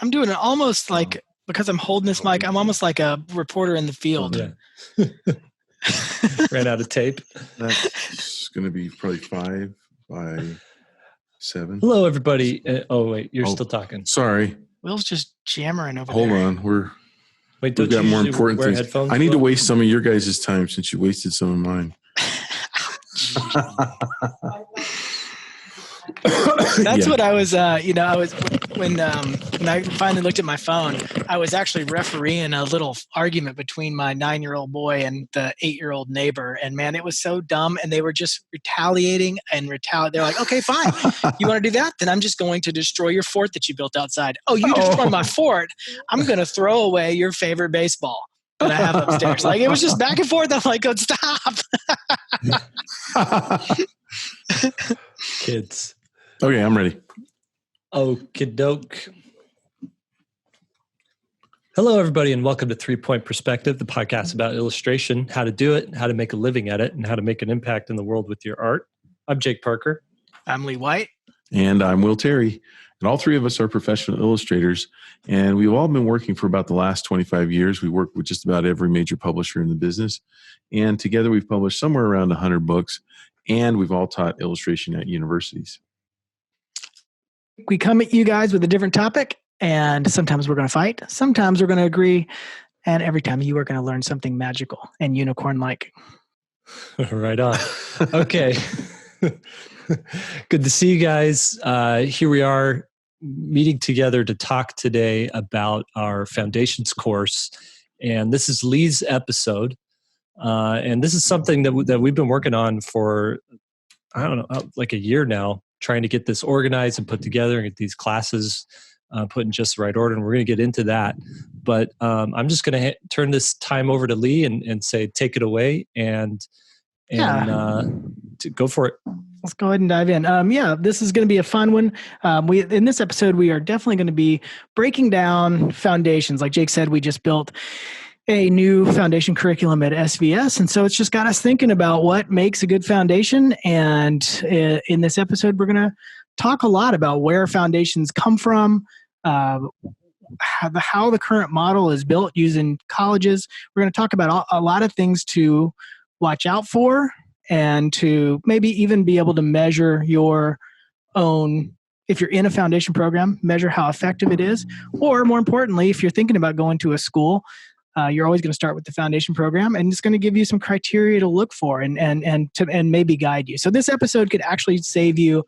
I'm doing it almost like, because I'm holding this mic, I'm almost like a reporter in the field. Yeah. Ran out of tape. That's going to be probably 5 by 7. Hello, everybody. Oh, wait, you're still talking. Sorry. Will's just jammering over Hold there. on. We've got more important things. Headphones? I need to waste some of your guys' time since you wasted some of mine. That's what I was, when I finally looked at my phone, I was actually refereeing a little argument between my 9-year-old boy and the 8-year-old neighbor. And man, it was so dumb. And they were just retaliating. They're like, okay, fine. You want to do that? Then I'm just going to destroy your fort that you built outside. Oh, you destroyed my fort. I'm going to throw away your favorite baseball that I have upstairs. Like, it was just back and forth. I'm like, oh, stop. Kids. Okay, I'm ready. Okie doke. Hello, everybody, and welcome to 3 Point Perspective, the podcast about illustration, how to do it, how to make a living at it, and how to make an impact in the world with your art. I'm Jake Parker. I'm Lee White. And I'm Will Terry. And all three of us are professional illustrators. And we've all been working for about the last 25 years. We work with just about every major publisher in the business. And together we've published somewhere around 100 books. And we've all taught illustration at universities. We come at you guys with a different topic, and sometimes we're going to fight. Sometimes we're going to agree. And every time you are going to learn something magical and unicorn-like. Right on. Okay. Good to see you guys. Here we are meeting together to talk today about our foundations course. And this is Lee's episode. And this is something that we've been working on for, I don't know, like a year now, trying to get this organized and put together and get these classes put in just the right order. And we're going to get into that. But I'm just going to turn this time over to Lee and say, take it away and go for it. Let's go ahead and dive in. This is going to be a fun one. In this episode, we are definitely going to be breaking down foundations. Like Jake said, we just built a new foundation curriculum at SVS. And so it's just got us thinking about what makes a good foundation. And in this episode, we're going to talk a lot about where foundations come from, how the current model is built using colleges. We're going to talk about a lot of things to watch out for and to maybe even be able to measure your own. If you're in a foundation program, measure how effective it is. Or more importantly, if you're thinking about going to a school, you're always going to start with the foundation program, and it's going to give you some criteria to look for and maybe guide you. So this episode could actually save you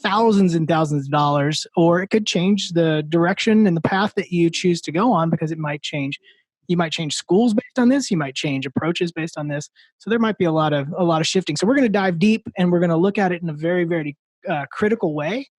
thousands and thousands of dollars, or it could change the direction and the path that you choose to go on, because it might change. You might change schools based on this. You might change approaches based on this. So there might be a lot of shifting. So we're going to dive deep, and we're going to look at it in a very, very critical way.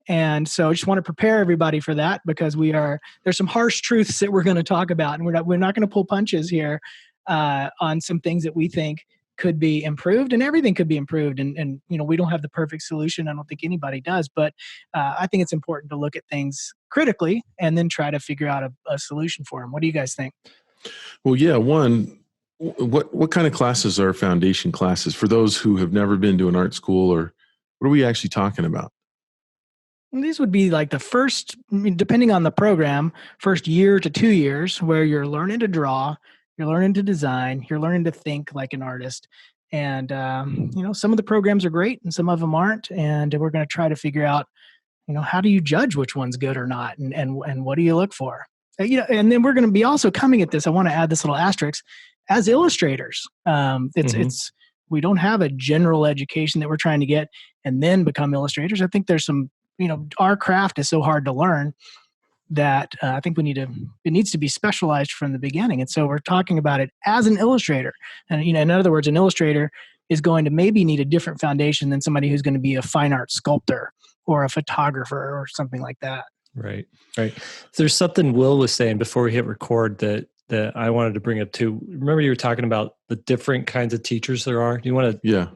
And so I just want to prepare everybody for that, because there's some harsh truths that we're going to talk about, and we're not going to pull punches here on some things that we think could be improved, and everything could be improved. And we don't have the perfect solution. I don't think anybody does, but I think it's important to look at things critically and then try to figure out a solution for them. What do you guys think? Well, yeah. One, what kind of classes are foundation classes for those who have never been to an art school, or what are we actually talking about? These would be like the first, depending on the program, first year to 2 years, where you're learning to draw, you're learning to design, you're learning to think like an artist. And, some of the programs are great and some of them aren't. And we're going to try to figure out, how do you judge which one's good or not? And what do you look for? And then we're going to be also coming at this. I want to add this little asterisk as illustrators. We don't have a general education that we're trying to get and then become illustrators. I think there's some, our craft is so hard to learn that I think it needs to be specialized from the beginning. And so we're talking about it as an illustrator. And, in other words, an illustrator is going to maybe need a different foundation than somebody who's going to be a fine art sculptor or a photographer or something like that. Right. There's something Will was saying before we hit record that I wanted to bring up too. Remember you were talking about the different kinds of teachers there are? Do you want to? Yeah.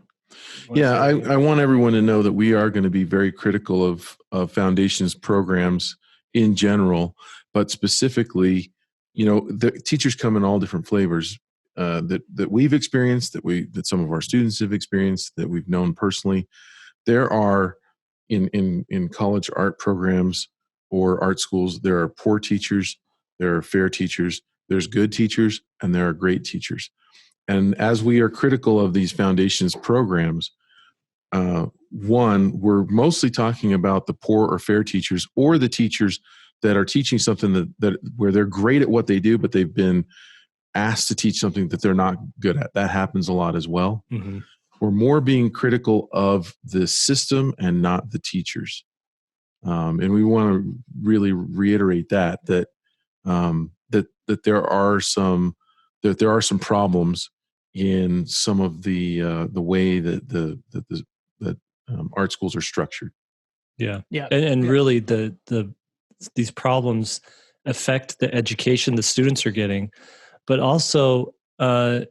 I want everyone to know that we are going to be very critical of foundations programs in general, but specifically, the teachers come in all different flavors that we've experienced, that some of our students have experienced, that we've known personally. There are in college art programs or art schools, there are poor teachers, there are fair teachers, there's good teachers, and there are great teachers. And as we are critical of these foundations programs, one, we're mostly talking about the poor or fair teachers, or the teachers that are teaching something that where they're great at what they do, but they've been asked to teach something that they're not good at. That happens a lot as well. Mm-hmm. We're more being critical of the system and not the teachers. And we want to really reiterate that there are some problems in some of the way that art schools are structured. Yeah. And really these problems affect the education the students are getting, but also I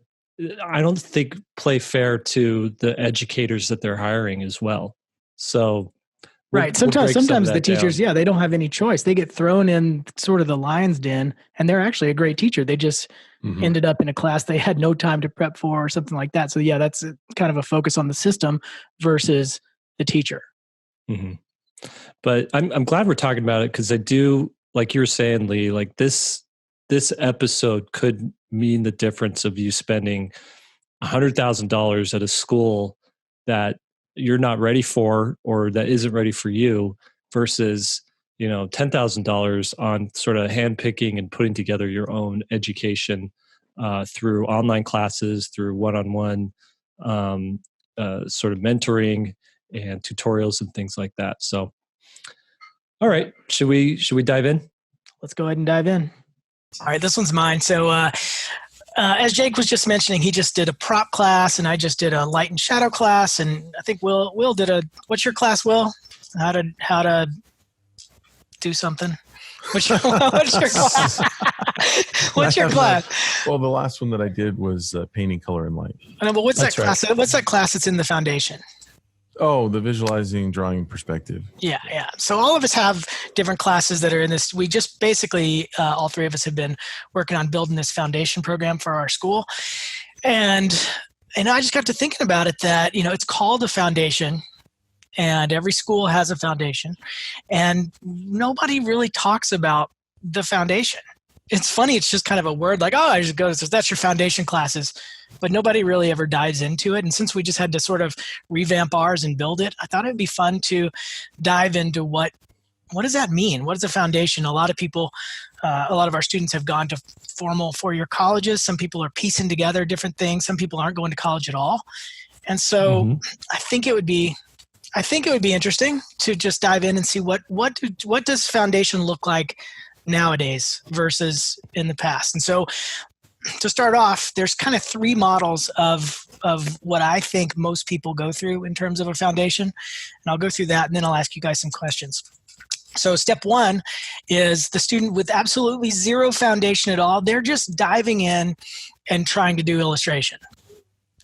don't think play fair to the educators that they're hiring as well. So right. Sometimes the teachers, they don't have any choice. They get thrown in sort of the lion's den, and they're actually a great teacher. They just ended up in a class they had no time to prep for or something like that. So that's kind of a focus on the system versus the teacher. Mm-hmm. But I'm glad we're talking about it, because I do, like you were saying, Lee, like this episode could mean the difference of you spending $100,000 at a school that you're not ready for, or that isn't ready for you, versus, $10,000 on sort of handpicking and putting together your own education through online classes, through one-on-one sort of mentoring and tutorials and things like that. So, all right, should we dive in? Let's go ahead and dive in. All right, this one's mine. So as Jake was just mentioning, he just did a prop class, and I just did a light and shadow class, and I think Will did what's your class, Will? How to do something? What's your class? What's your class? Well, the last one that I did was painting, color, and light. But what's that class? Right. What's that class that's in the foundation? Oh, the visualizing, drawing, perspective. Yeah. So all of us have different classes that are in this. We just basically, all three of us have been working on building this foundation program for our school. And I just got to thinking about it that, it's called a foundation, and every school has a foundation, and nobody really talks about the foundation. It's funny. It's just kind of a word like, I just go, that's your foundation classes, but nobody really ever dives into it. And since we just had to sort of revamp ours and build it, I thought it'd be fun to dive into what does that mean? What is a foundation? A lot of people, a lot of our students have gone to formal 4-year colleges. Some people are piecing together different things. Some people aren't going to college at all. And so I think it would be interesting to just dive in and see what does foundation look like nowadays versus in the past. And so to start off, there's kind of 3 models of what I think most people go through in terms of a foundation. And I'll go through that, and then I'll ask you guys some questions. So step 1 is the student with absolutely zero foundation at all. They're just diving in and trying to do illustration.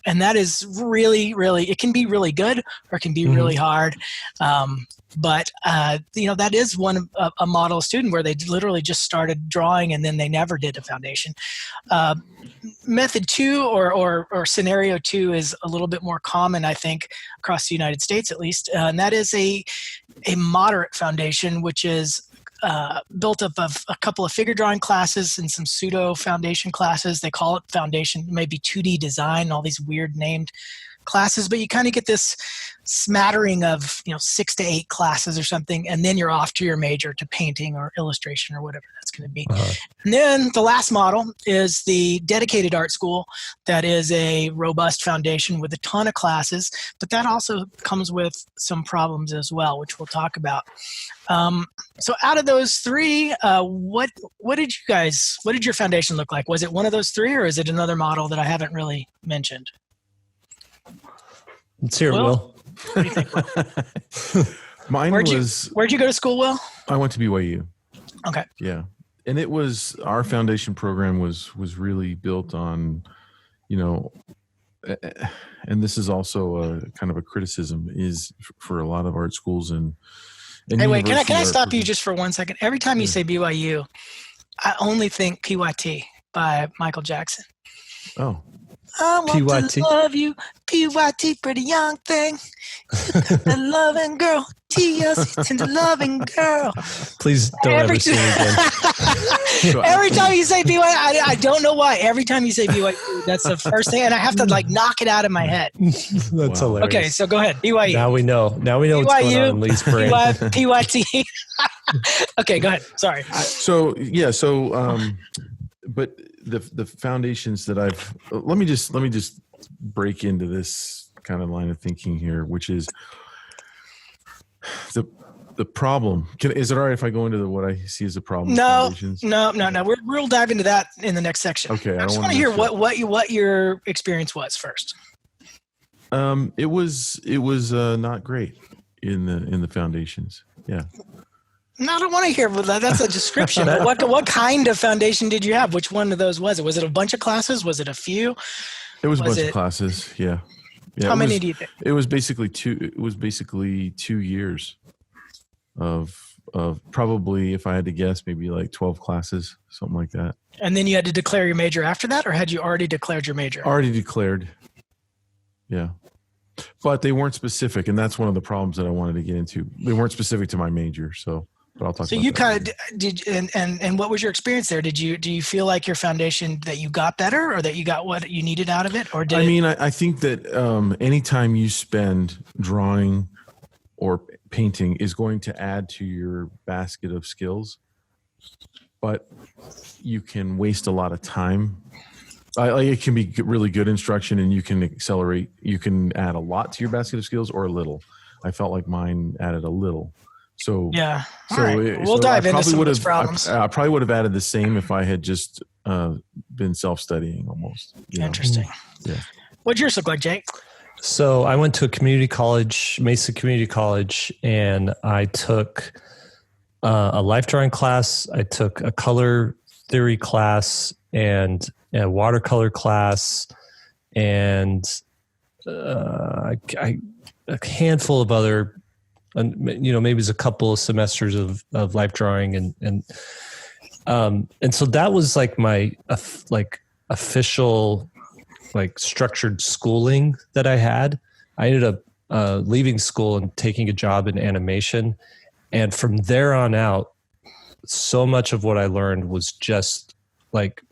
And that is really, really, it can be really good or it can be really hard. But that is a model student where they literally just started drawing and then they never did a foundation. Method 2 or scenario 2 is a little bit more common, I think, across the United States at least. And that is a moderate foundation, which is built up of a couple of figure drawing classes and some pseudo foundation classes. They call it foundation, maybe 2D design, all these weird named classes, but you kind of get this smattering of 6 to 8 classes or something, and then you're off to your major, to painting or illustration or whatever that's going to be. And then the last model is the dedicated art school that is a robust foundation with a ton of classes, but that also comes with some problems as well, which we'll talk about. So out of those 3, what did your foundation look like? Was it one of those 3, or is it another model that I haven't really mentioned? Let's hear it, Will. What do you think, Will? Where'd you go to school, Will? I went to BYU. Okay. Yeah. And it was, our foundation program was really built on, and this is also a kind of a criticism, is for a lot of art schools and hey, wait, can I stop you just for 1 second? Every time you say BYU, I only think PYT by Michael Jackson. Oh. I want PYT. to love you, PYT, pretty young thing. A loving girl, TLC, tender loving girl. Please don't ever sing again. Every time you say BYT, I don't know why. Every time you say BYT, that's the first thing, and I have to like knock it out of my head. That's hilarious. Okay, so go ahead. BYU. Now we know what's going on in Lee's brain. PYT. Okay, go ahead. Sorry. But the foundations that let me just break into this kind of line of thinking here, which is the problem. Is it all right if I go into what I see as a problem? No. We'll dive into that in the next section. Okay. I just want to hear what your experience was first. It was not great in the foundations. Yeah. No, I don't want to hear that. That's a description. What kind of foundation did you have? Which one of those was it? Was it a bunch of classes? Was it a few? It was a bunch of classes. Yeah. How many do you think? It was basically 2 years of probably, if I had to guess, maybe like 12 classes, something like that. And then you had to declare your major after that, or had you already declared your major? Already declared. Yeah. But they weren't specific, and that's one of the problems that I wanted to get into. They weren't specific to my major, so. But I'll talk. So you kind of did, and what was your experience there? Do you feel like your foundation that you got better, or that you got what you needed out of it, or did? I think that anytime you spend drawing or painting is going to add to your basket of skills, but you can waste a lot of time. It can be really good instruction, and you can accelerate. You can add a lot to your basket of skills, or a little. I felt like mine added a little. So yeah, all right. We'll dive into some of those problems. I probably would have added the same if I had just been self-studying almost. Interesting. Yeah. What'd yours look like, Jake? So I went to a community college, Mesa Community College, and I took a life drawing class. I took a color theory class and a watercolor class, and a handful of other. And maybe it's a couple of semesters of life drawing, and so that was like my official structured schooling that I had. I ended up leaving school and taking a job in animation, and from there on out, so much of what I learned was just like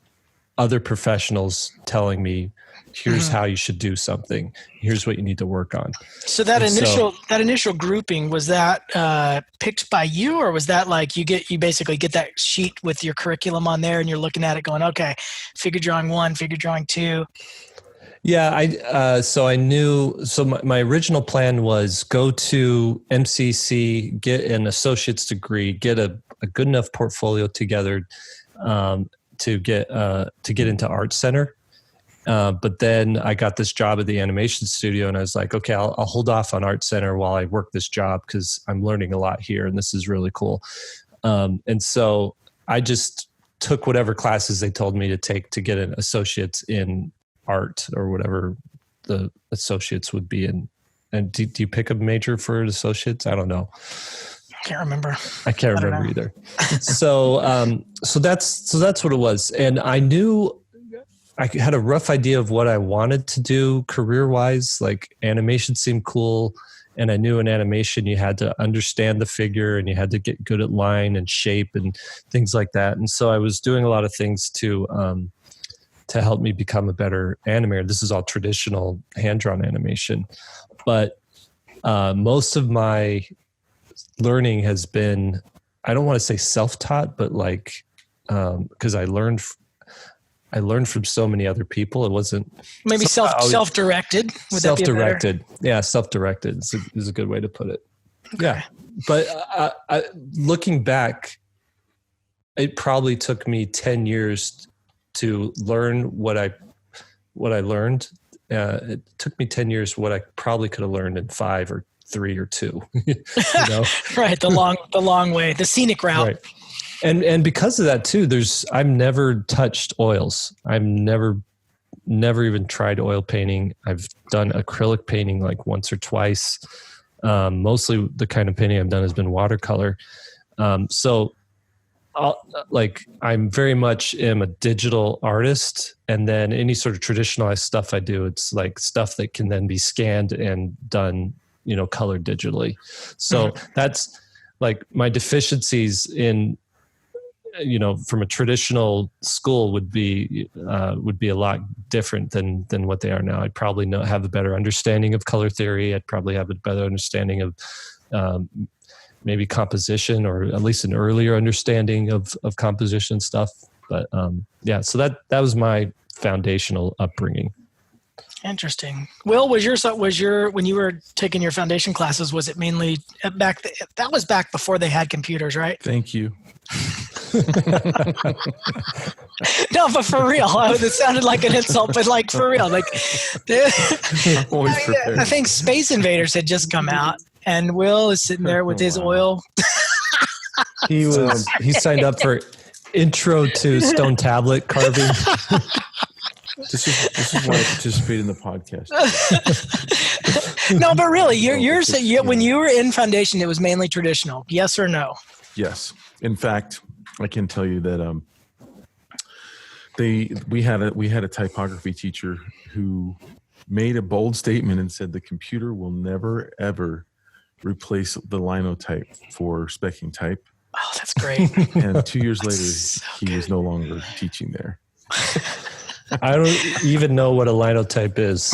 other professionals telling me, here's how you should do something. Here's what you need to work on. So that initial grouping, was that picked by you, or was that like you basically get that sheet with your curriculum on there and you're looking at it going, okay, figure drawing 1, figure drawing 2. Yeah. So I knew, my original plan was go to MCC, get an associate's degree, get a good enough portfolio together to get into Art Center. But then I got this job at the animation studio, and I was like, okay, I'll hold off on Art Center while I work this job, because I'm learning a lot here and this is really cool. And so I just took whatever classes they told me to take to get an associate's in art, or whatever the associates would be in. And do you pick a major for an associate's? I don't know. Can't remember. I can't remember either. So that's what it was. And I knew I had a rough idea of what I wanted to do career-wise. Like, animation seemed cool, and I knew in animation you had to understand the figure and you had to get good at line and shape and things like that. And so I was doing a lot of things to help me become a better animator. This is all traditional hand-drawn animation, but most of my learning has been, I don't want to say self-taught, but because I learned from so many other people. It wasn't maybe self-directed. Self-directed. Yeah. Self-directed is a good way to put it. Okay. Yeah. But looking back, it probably took me 10 years to learn what I learned. It took me 10 years what I probably could have learned in 5 or 3 or 2. Right. The long way, the scenic route. Right. And because of that too, I've never touched oils. I've never even tried oil painting. I've done acrylic painting like once or twice. Mostly the kind of painting I've done has been watercolor. So I'm very much am a digital artist, and then any sort of traditionalized stuff I do, it's like stuff that can then be scanned and done, colored digitally. So that's like my deficiencies in, from a traditional school would be a lot different than what they are now. I'd probably have a better understanding of color theory. I'd probably have a better understanding of maybe composition, or at least an earlier understanding of composition stuff. But so that was my foundational upbringing. Interesting. Will, was your when you were taking your foundation classes, was it mainly that was back before they had computers, right? Thank you. No, but for real, it sounded like an insult, but like for real, like I think Space Invaders had just come out, and Will is sitting there with his oil. He signed up for Intro to Stone Tablet Carving. This is why I participate in the podcast. No, but really, when you were in foundation, it was mainly traditional. Yes or no? Yes. In fact, I can tell you that we had a typography teacher who made a bold statement and said the computer will never ever replace the linotype for specking type. Oh, that's great. And 2 years later, he was no longer teaching there. I don't even know what a linotype is.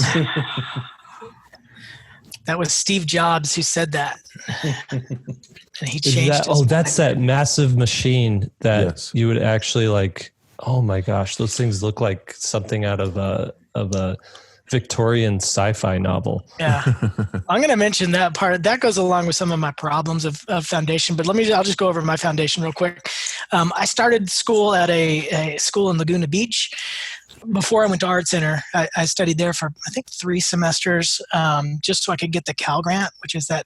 That was Steve Jobs who said that. And he changed that's that massive machine that you would actually like, oh my gosh, those things look like something out of a Victorian sci-fi novel. Yeah. I'm going to mention that part. That goes along with some of my problems of foundation, but I'll just go over my foundation real quick. I started school at a school in Laguna Beach. Before I went to Art Center, I studied there for, I think, 3 semesters, just so I could get the Cal Grant, which is a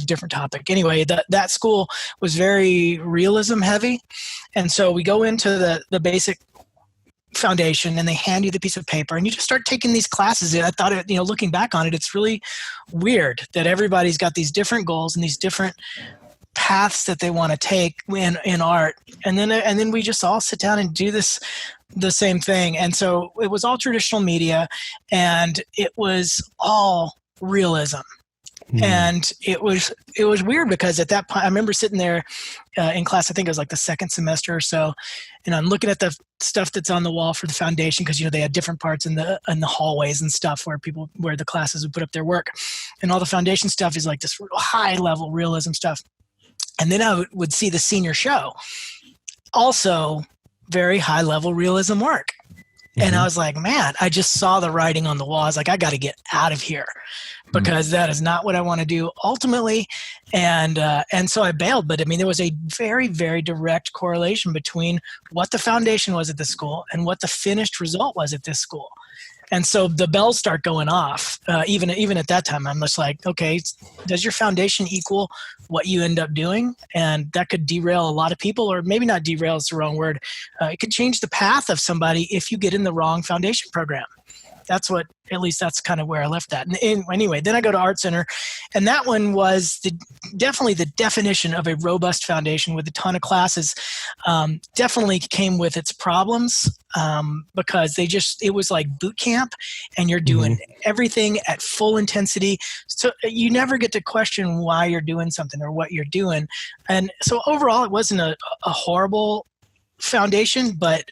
different topic. Anyway, that school was very realism heavy. And so we go into the basic foundation, and they hand you the piece of paper, and you just start taking these classes. I thought, looking back on it, it's really weird that everybody's got these different goals and these different paths that they want to take in art. And then we just all sit down and do the same thing. And so it was all traditional media, and it was all realism. And it was weird because at that point, I remember sitting there in class, I think it was like the second semester or so, and I'm looking at the stuff that's on the wall for the foundation, because they had different parts in the hallways and stuff where the classes would put up their work, and all the foundation stuff is like this high level realism stuff. And then I would see the senior show, also very high level realism work. And I was like, man, I just saw the writing on the wall. I was like, I got to get out of here, because that is not what I want to do ultimately. And so I bailed. But there was a very, very direct correlation between what the foundation was at this school and what the finished result was at this school. And so the bells start going off. Even at that time, I'm just like, okay, does your foundation equal what you end up doing? And that could derail a lot of people, or maybe not derail is the wrong word. It could change the path of somebody if you get in the wrong foundation program. That's kind of where I left that. And anyway, then I go to Art Center, and that one was definitely the definition of a robust foundation with a ton of classes. Definitely came with its problems, because it was like boot camp, and you're doing everything at full intensity. So you never get to question why you're doing something or what you're doing. And so overall, it wasn't a horrible foundation, but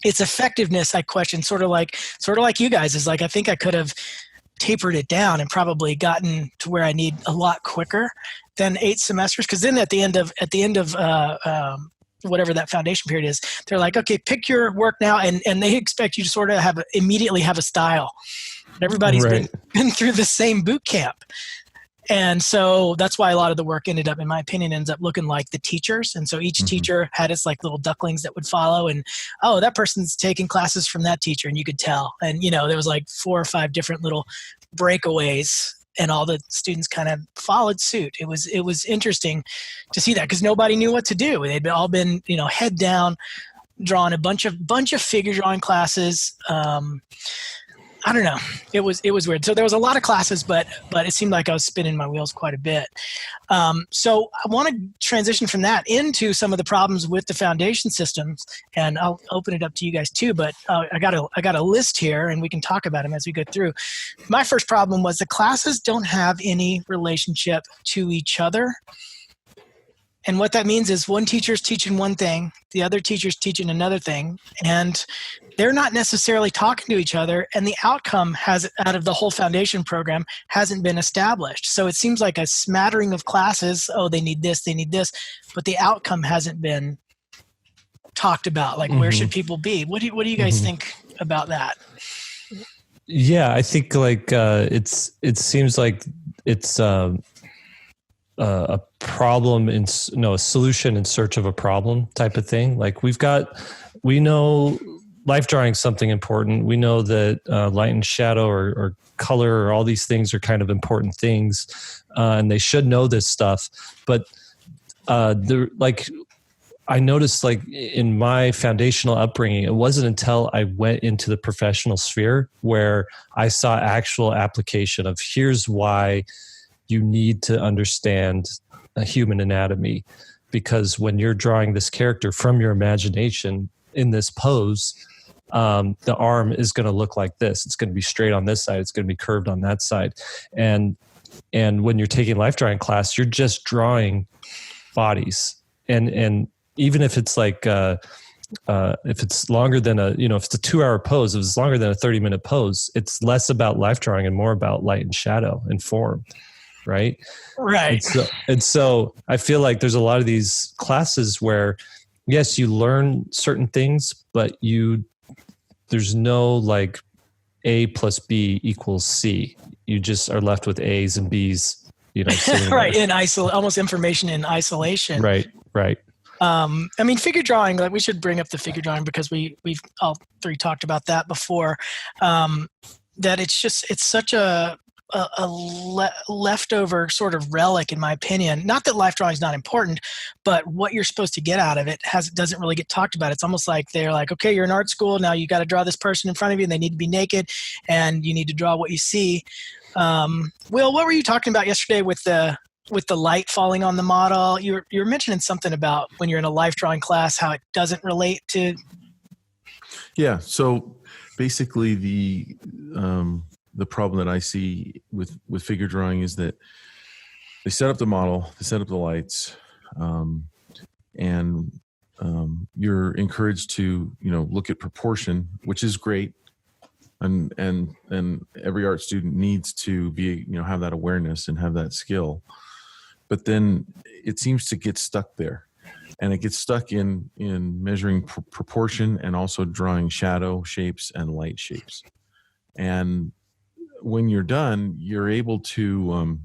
its effectiveness, I question, sort of like you guys, is like, I think I could have tapered it down and probably gotten to where I need a lot quicker than 8 semesters. Because then at the end of whatever that foundation period is, they're like, okay, pick your work now, and they expect you to sort of immediately have a style. But everybody's been through the same boot camp. And so that's why a lot of the work in my opinion, ends up looking like the teachers. And so each teacher had its like little ducklings that would follow, and, oh, that person's taking classes from that teacher. And you could tell. And, there was like 4 or 5 different little breakaways, and all the students kind of followed suit. It was interesting to see that, because nobody knew what to do. They'd all been, head down, drawing a bunch of figure drawing classes. I don't know. It was weird. So there was a lot of classes, but it seemed like I was spinning my wheels quite a bit. So I want to transition from that into some of the problems with the foundation systems, and I'll open it up to you guys too. But I got a list here, and we can talk about them as we go through. My first problem was the classes don't have any relationship to each other. And what that means is one teacher's teaching one thing, the other teacher's teaching another thing, and they're not necessarily talking to each other, and the outcome out of the whole foundation program hasn't been established. So it seems like a smattering of classes, they need this, but the outcome hasn't been talked about. Like, where should people be? What do you guys think about that? Yeah, I think like it seems like it's a problem a solution in search of a problem type of thing. Like we know life drawing is something important. We know that light and shadow or color or all these things are kind of important things, and they should know this stuff. But I noticed like in my foundational upbringing, it wasn't until I went into the professional sphere where I saw actual application of here's why you need to understand a human anatomy, because when you're drawing this character from your imagination in this pose, the arm is going to look like this. It's going to be straight on this side. It's going to be curved on that side. And when you're taking life drawing class, you're just drawing bodies. And even if it's like, if it's longer than if it's a 2-hour pose, if it's longer than a 30-minute pose, it's less about life drawing and more about light and shadow and form. Right. And so I feel like there's a lot of these classes where, yes, you learn certain things, but there's no like A plus B equals C. You just are left with A's and B's, right. In almost information in isolation. Right. I mean, figure drawing, like we should bring up the figure drawing because we've all three talked about that before, that it's such a leftover sort of relic, in my opinion. Not that life drawing is not important, but what you're supposed to get out of it doesn't really get talked about. It's almost like they're like, okay, you're in art school, now you got to draw this person in front of you, and they need to be naked, and you need to draw what you see. Will, what were you talking about yesterday with the light falling on the model? You were mentioning something about when you're in a life drawing class, how it doesn't relate to. Yeah. So basically the problem that I see with figure drawing is that they set up the model, they set up the lights, and you're encouraged to look at proportion, which is great, and every art student needs to be have that awareness and have that skill, but then it seems to get stuck there, and it gets stuck in measuring proportion and also drawing shadow shapes and light shapes. And when you're done, you're able to,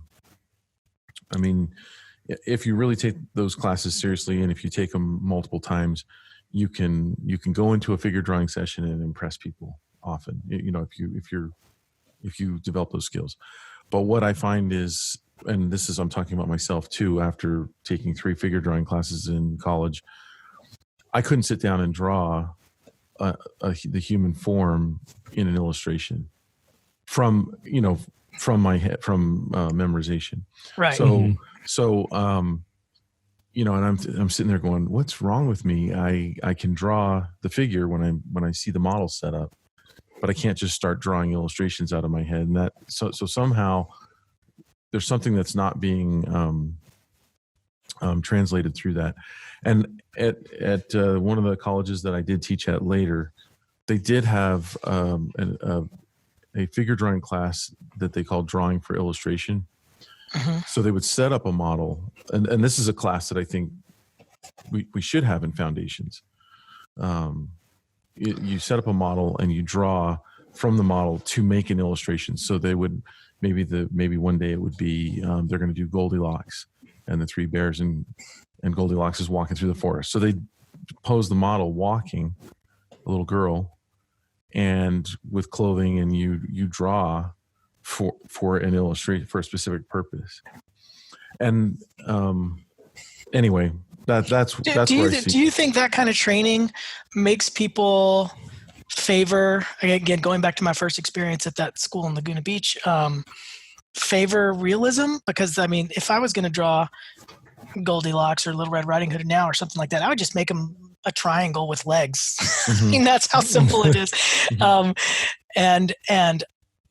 if you really take those classes seriously, and if you take them multiple times, you can go into a figure drawing session and impress people often, if you develop those skills. But what I find is, and I'm talking about myself too, after taking 3 figure drawing classes in college, I couldn't sit down and draw the human form in an illustration from my head, from memorization. Right. So and I'm sitting there going, what's wrong with me? I can draw the figure when I see the model set up, but I can't just start drawing illustrations out of my head. And so somehow there's something that's not being translated through that. And at one of the colleges that I did teach at later, they did have a figure drawing class that they called Drawing for Illustration. So they would set up a model, and this is a class that I think we should have in foundations. You set up a model and you draw from the model to make an illustration. So they would maybe one day it would be they're going to do Goldilocks and the 3 bears, and Goldilocks is walking through the forest. So they pose the model walking, a little girl, and with clothing, and you draw for an illustration for a specific purpose. And anyway, that's do you think that kind of training makes people favor, again, going back to my first experience at that school in Laguna Beach, favor realism? Because I mean, if I was going to draw Goldilocks or Little Red Riding Hood now or something like that, I would just make them a triangle with legs. I mean, that's how simple it is. And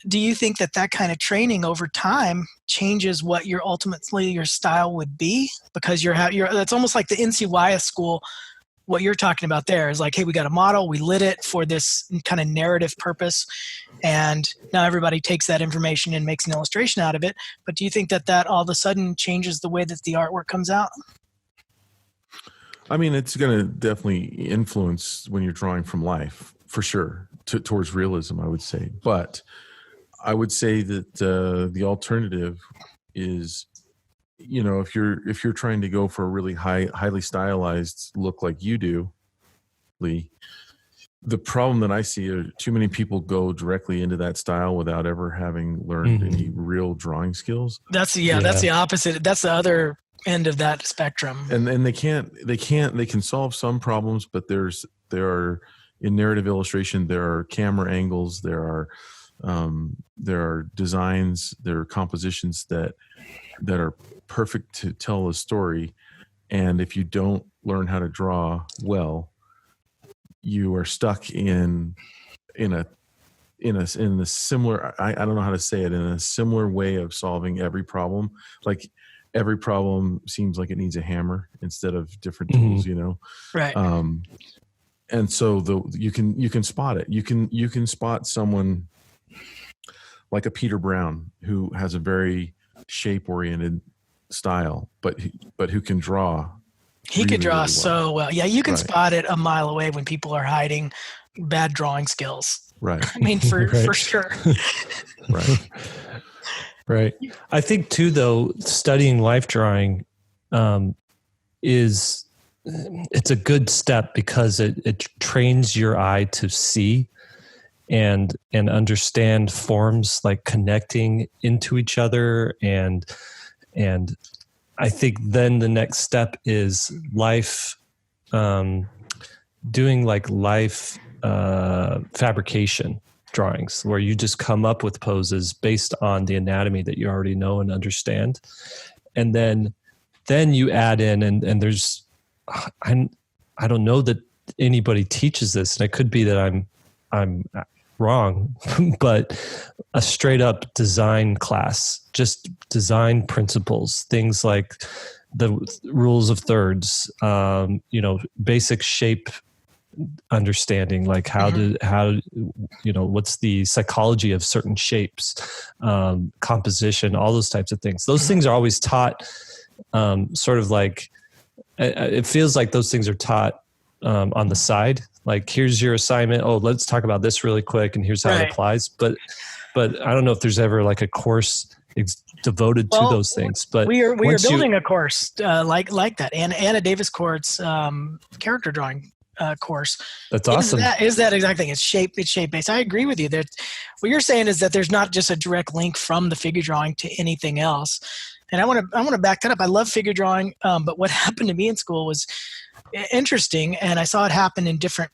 do you think that kind of training over time changes what your style would be? Because that's almost like the NCYS school. What you're talking about there is like, hey, we got a model, we lit it for this kind of narrative purpose, and now everybody takes that information and makes an illustration out of it. But do you think that all of a sudden changes the way that the artwork comes out? I mean, it's going to definitely influence when you're drawing from life, for sure, towards realism, I would say. But I would say that the alternative is, you know, if you're trying to go for a really highly stylized look like you do, Lee, the problem that I see are too many people go directly into that style without ever having learned any real drawing skills. That's the opposite. That's the other end of that spectrum. And they can solve some problems, but there are in narrative illustration, there are camera angles, there are designs, there are compositions that are perfect to tell a story. And if you don't learn how to draw well, you are stuck in a similar, I don't know how to say it, in a similar way of solving every problem. Like every problem seems like it needs a hammer instead of different tools, you know? Right. And so you can spot it. You can spot someone like a Peter Brown who has a very shape-oriented style, but who can draw. He could draw really so well. Yeah, you can spot it a mile away when people are hiding bad drawing skills. Right. I mean, for sure. Right. Right. I think too, though, studying life drawing it's a good step because it trains your eye to see and understand forms like connecting into each other. And I think then the next step is doing like life fabrication drawings, where you just come up with poses based on the anatomy that you already know and understand. And then you add in, and there's, I don't know that anybody teaches this, and it could be that I'm wrong, but a straight up design class, just design principles, things like the rules of thirds, basic shape understanding, like how what's the psychology of certain shapes, composition, all those types of things. Those things are always taught, sort of like, it feels like those things are taught on the side. Like, here's your assignment. Oh, let's talk about this really quick, and here's how it applies. But I don't know if there's ever like a course devoted to those things. But we are building a course like that. And Anna Davis Court's character drawing course. That's awesome. Is that exact thing? It's shape based. I agree with you. That what you're saying is that there's not just a direct link from the figure drawing to anything else. And I want to back that up. I love figure drawing, but what happened to me in school was interesting, and I saw it happen in different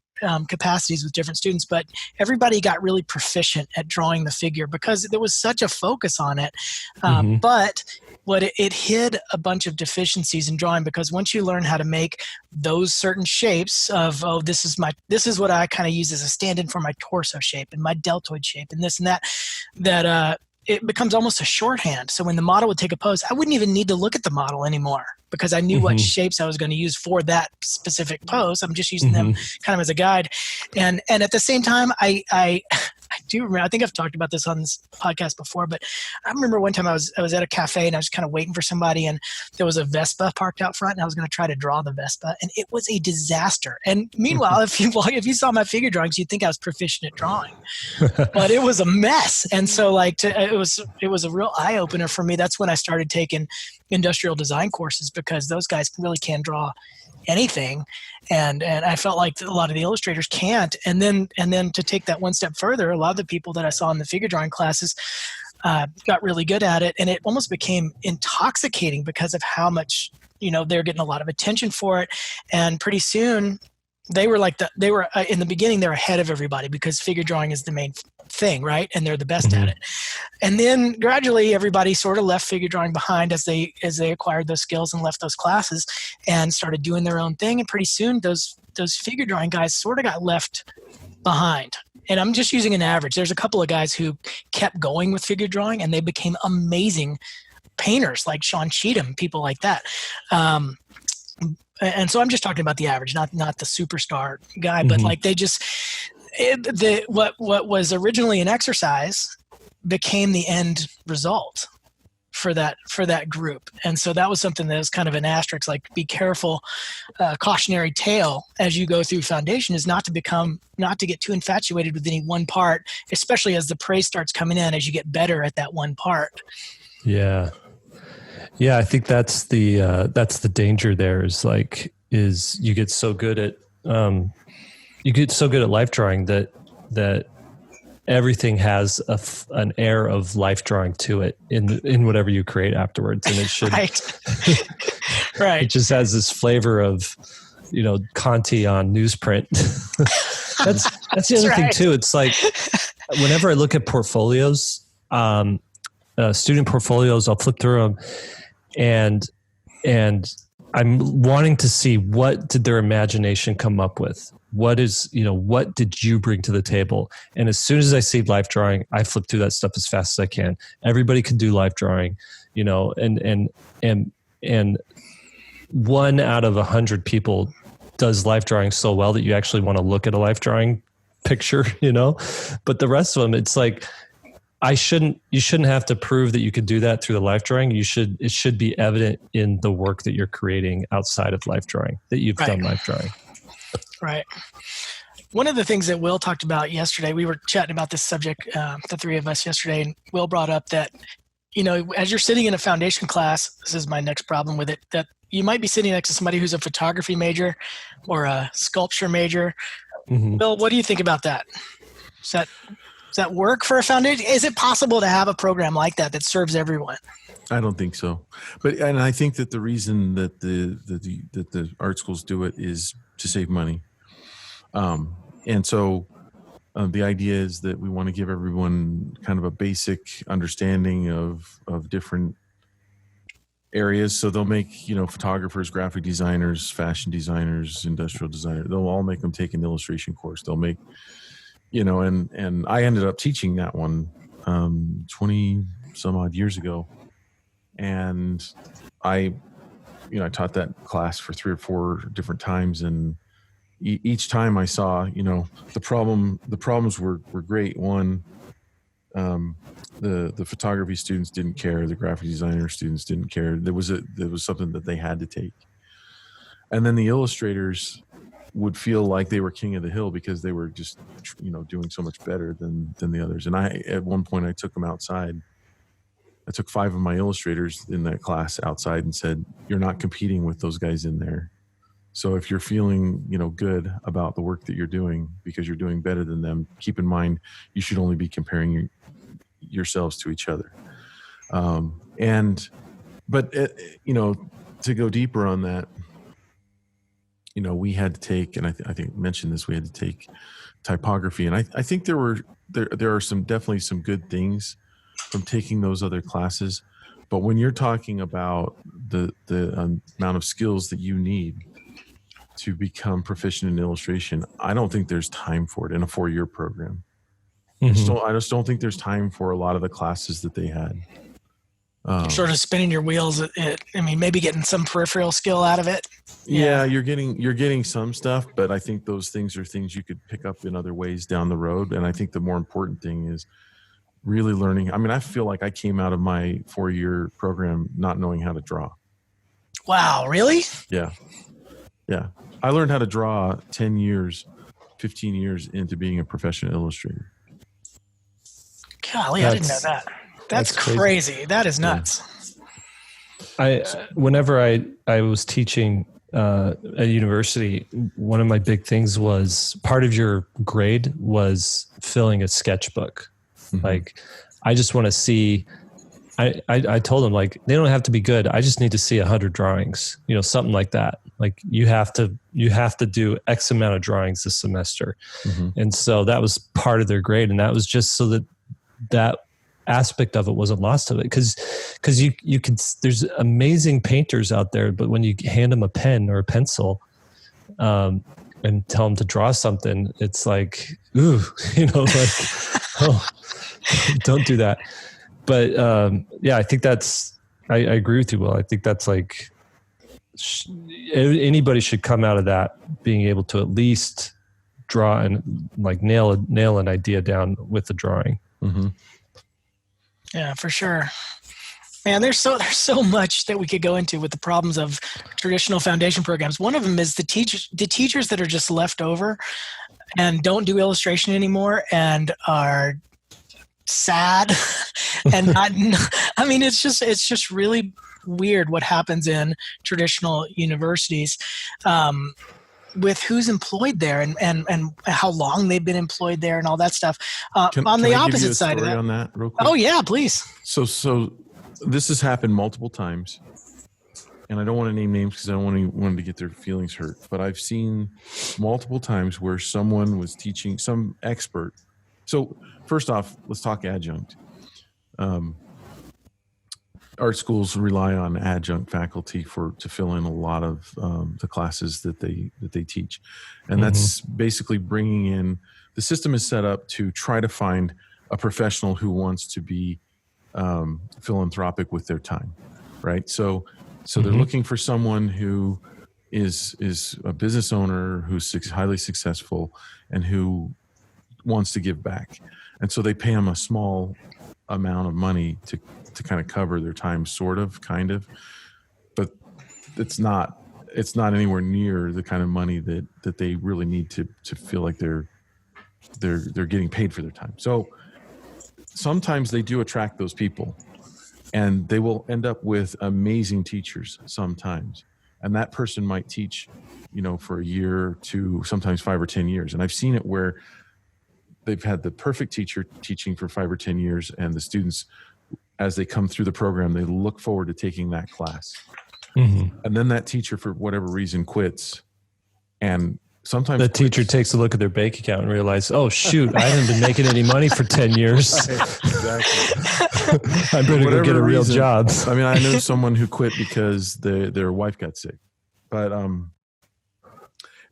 capacities with different students, but everybody got really proficient at drawing the figure because there was such a focus on it. But what it hid a bunch of deficiencies in drawing, because once you learn how to make those certain shapes of, this is what I kind of use as a stand-in for my torso shape and my deltoid shape and this and that it becomes almost a shorthand. So when the model would take a pose, I wouldn't even need to look at the model anymore because I knew what shapes I was going to use for that specific pose. I'm just using them kind of as a guide. And at the same time, I do remember, I think I've talked about this on this podcast before, but I remember one time I was at a cafe and I was kind of waiting for somebody, and there was a Vespa parked out front, and I was going to try to draw the Vespa, and it was a disaster. And meanwhile, if you saw my figure drawings, you'd think I was proficient at drawing, but it was a mess. And so it was a real eye opener for me. That's when I started taking industrial design courses, because those guys really can draw anything, and I felt like a lot of the illustrators can't. And then to take that one step further, a lot of the people that I saw in the figure drawing classes got really good at it, and it almost became intoxicating because of how much they're getting a lot of attention for it. And pretty soon they were in the beginning, they're ahead of everybody because figure drawing is the main thing, right? And they're the best at it. And then gradually everybody sort of left figure drawing behind as they acquired those skills and left those classes and started doing their own thing. And pretty soon those figure drawing guys sort of got left behind. And I'm just using an average. There's a couple of guys who kept going with figure drawing and they became amazing painters, like Sean Cheatham, people like that. And so I'm just talking about the average, not the superstar guy, but like they just, what was originally an exercise became the end result for that group. And so that was something that was kind of an asterisk, like be careful, cautionary tale as you go through foundation is not to get too infatuated with any one part, especially as the praise starts coming in as you get better at that one part. Yeah. Yeah. I think that's the danger there is you get so good at life drawing that everything has an air of life drawing to it in whatever you create afterwards. And it should, right. It just has this flavor of, Conti on newsprint. That's the other thing too. It's like, whenever I look at portfolios, student portfolios, I'll flip through them and I'm wanting to see what did their imagination come up with? What did you bring to the table? And as soon as I see life drawing, I flip through that stuff as fast as I can. Everybody can do life drawing, and 1 out of 100 people does life drawing so well that you actually want to look at a life drawing picture, but the rest of them, it's like, you shouldn't have to prove that you could do that through the life drawing. It should be evident in the work that you're creating outside of life drawing, that you've done life drawing. Right. One of the things that Will talked about yesterday, we were chatting about this subject, the three of us yesterday, and Will brought up that, as you're sitting in a foundation class, this is my next problem with it, that you might be sitting next to somebody who's a photography major or a sculpture major. Will, what do you think about that? Does that work for a foundation? Is it possible to have a program like that serves everyone? I don't think so. And I think that the reason that the art schools do it is to save money. And so the idea is that we want to give everyone kind of a basic understanding of different areas. So they'll make, photographers, graphic designers, fashion designers, industrial designers, they'll all make them take an illustration course. They'll make, and I ended up teaching that one 20 some odd years ago. And I taught that class for 3 or 4 different times. And each time I saw, the problems were great. One, the photography students didn't care. The graphic designer students didn't care. There was something that they had to take. And then the illustrators would feel like they were king of the hill because they were just, doing so much better than the others. And at one point I took them outside. I took 5 of my illustrators in that class outside and said, you're not competing with those guys in there. So if you're feeling, good about the work that you're doing because you're doing better than them, keep in mind, you should only be comparing yourselves to each other. But to go deeper on that, we had to take, and I think I mentioned this, we had to take typography. And I think there are definitely some good things from taking those other classes. But when you're talking about the amount of skills that you need to become proficient in illustration, I don't think there's time for it in a 4-year program. I just don't think there's time for a lot of the classes that they had. Sort of spinning your wheels. Maybe getting some peripheral skill out of it. Yeah, you're getting some stuff, but I think those things are things you could pick up in other ways down the road. And I think the more important thing is really learning. I feel like I came out of my 4-year program not knowing how to draw. Wow, really? Yeah. I learned how to draw 10 years, 15 years into being a professional illustrator. Golly, I didn't know that. That's crazy. That is nuts. Whenever I was teaching at university, one of my big things was part of your grade was filling a sketchbook. Like, I just want to see, I told them, like, they don't have to be good. I just need to see 100 drawings, something like that. Like you have to do X amount of drawings this semester. And so that was part of their grade. And that was just so that aspect of it wasn't lost of it. Cause you can, there's amazing painters out there, but when you hand them a pen or a pencil, and tell them to draw something, it's like, ooh, like, oh, don't do that. But yeah, I think I agree with you, Will. I think that's like, anybody should come out of that being able to at least draw and like nail an idea down with the drawing. Yeah, for sure. Man, there's so much that we could go into with the problems of traditional foundation programs. One of them is the teachers that are just left over and don't do illustration anymore and are sad and not. I mean, it's just really weird what happens in traditional universities with who's employed there and how long they've been employed there and all that stuff. On the opposite side of that, on that real quick? Oh yeah, please. So this has happened multiple times, and I don't want to name names because I don't want anyone to get their feelings hurt. But I've seen multiple times where someone was teaching, some expert. So first off, let's talk adjunct. Art schools rely on adjunct faculty to fill in a lot of the classes that they teach, and that's basically bringing in. The system is set up to try to find a professional who wants to be philanthropic with their time, right? So they're looking for someone who is a business owner who's highly successful and who wants to give back, and so they pay them a small amount of money to kind of cover their time, kind of, but it's not anywhere near the kind of money that they really need to feel like they're getting paid for their time. So sometimes they do attract those people, and they will end up with amazing teachers sometimes. And that person might teach, for a year or two, sometimes 5 or 10 years. And I've seen it where they've had the perfect teacher teaching for 5 or 10 years, and the students, as they come through the program, they look forward to taking that class. And then that teacher, for whatever reason, quits. And sometimes the teacher takes a look at their bank account and realizes, oh, shoot, I haven't been making any money for 10 years. Right, exactly. I better go get a real job. I mean, I know someone who quit because their wife got sick. But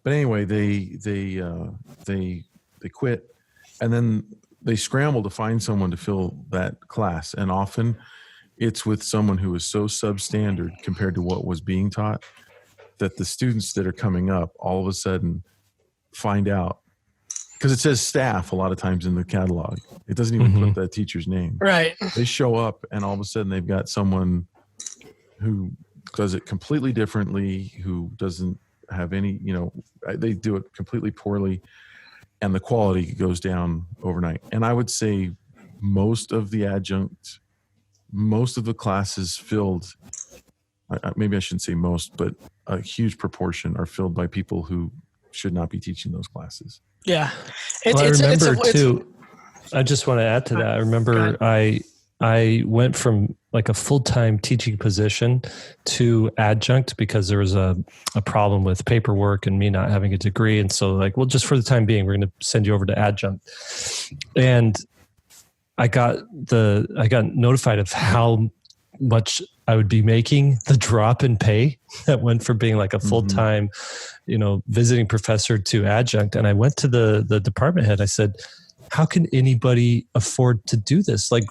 anyway, they quit, and then they scramble to find someone to fill that class. And often it's with someone who is so substandard compared to what was being taught that the students that are coming up all of a sudden find out, because it says staff a lot of times in the catalog. It doesn't even put that teacher's name. Right. They show up and all of a sudden they've got someone who does it completely differently, who doesn't have any, they do it completely poorly, and the quality goes down overnight. And I would say most of the classes filled, maybe I shouldn't say most, but a huge proportion are filled by people who should not be teaching those classes. Yeah. I remember too, I just want to add to that. I remember I went from like a full-time teaching position to adjunct because there was a problem with paperwork and me not having a degree. And so like, well, just for the time being, we're going to send you over to adjunct. And I got notified of how much I would be making, the drop in pay that went from being like a full-time, visiting professor to adjunct. And I went to the department head. I said, how can anybody afford to do this? Like,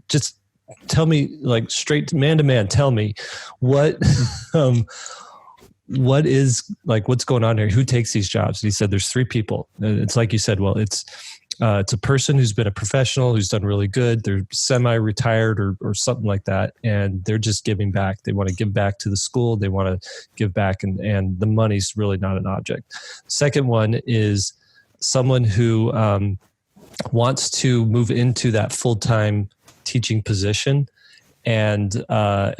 just tell me, like, straight man to man, tell me what is, like, what's going on here? Who takes these jobs? And he said, there's 3 people. And it's like you said, well, it's a person who's been a professional, who's done really good. They're semi-retired or something like that. And they're just giving back. They want to give back to the school. They want to give back. And the money's really not an object. Second one is someone who wants to move into that full-time teaching position. And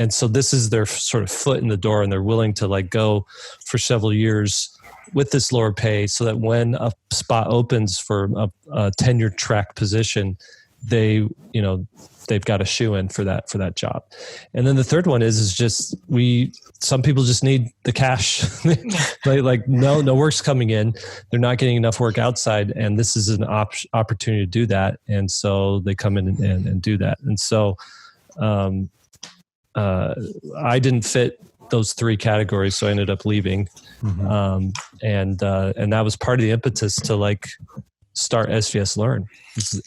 so this is their sort of foot in the door, and they're willing to like go for several years with this lower pay so that when a spot opens for a tenure track position, they've got a shoe in for that job. And then the third one is just some people just need the cash. like no work's coming in. They're not getting enough work outside. And this is an opportunity to do that. And so they come in and do that. And so I didn't fit those three categories. So I ended up leaving. Mm-hmm. And that was part of the impetus to like start SVSLearn.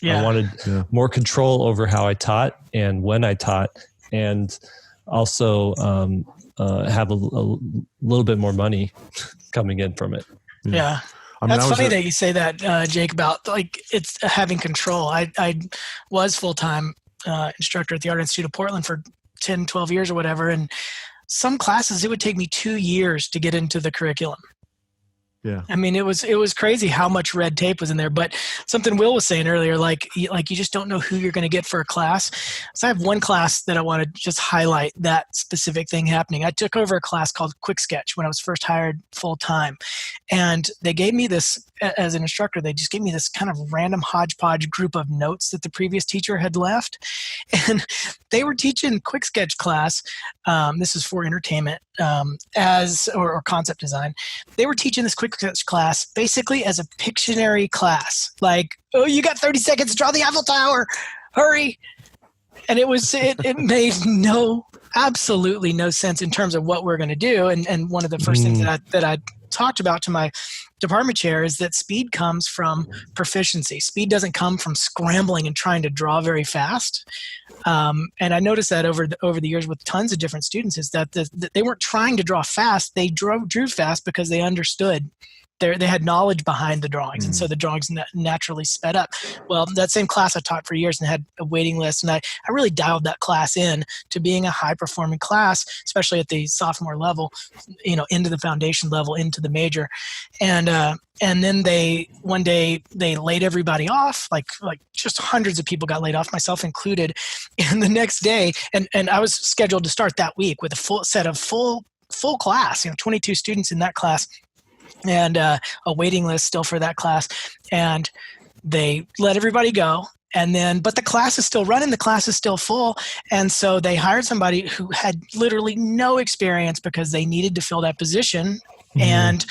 I wanted more control over how I taught and when I taught, and also have a little bit more money coming in from it. Yeah. I mean, that's funny that you say that, Jake, about like it's having control. I was full-time instructor at the Art Institute of Portland for 10, 12 years or whatever. And some classes, it would take me 2 years to get into the curriculum. Yeah. I mean, it was crazy how much red tape was in there, but something Will was saying earlier, like you just don't know who you're going to get for a class. So I have one class that I want to just highlight that specific thing happening. I took over a class called Quick Sketch when I was first hired full time. And they gave me this, as an instructor, they just gave me this kind of random hodgepodge group of notes that the previous teacher had left. And they were teaching Quick Sketch class. This is for entertainment or concept design. They were teaching this Quick Sketch class basically as a Pictionary class. Like, oh, you got 30 seconds to draw the Eiffel Tower. Hurry. And it made absolutely no sense in terms of what we're going to do. And one of the first things that I talked about to my department chair is that speed comes from proficiency. Speed doesn't come from scrambling and trying to draw very fast. And I noticed that over the years with tons of different students is that they weren't trying to draw fast. They drew fast because they understood. They had knowledge behind the drawings, and so the drawings naturally sped up. Well, that same class I taught for years and had a waiting list, and I really dialed that class in to being a high-performing class, especially at the sophomore level, into the foundation level, into the major. And then one day they laid everybody off, like just hundreds of people got laid off, myself included. And the next day, and I was scheduled to start that week with a full set of full class, 22 students in that class. And a waiting list still for that class. And they let everybody go. But the class is still running. The class is still full. And so they hired somebody who had literally no experience because they needed to fill that position. Mm-hmm. And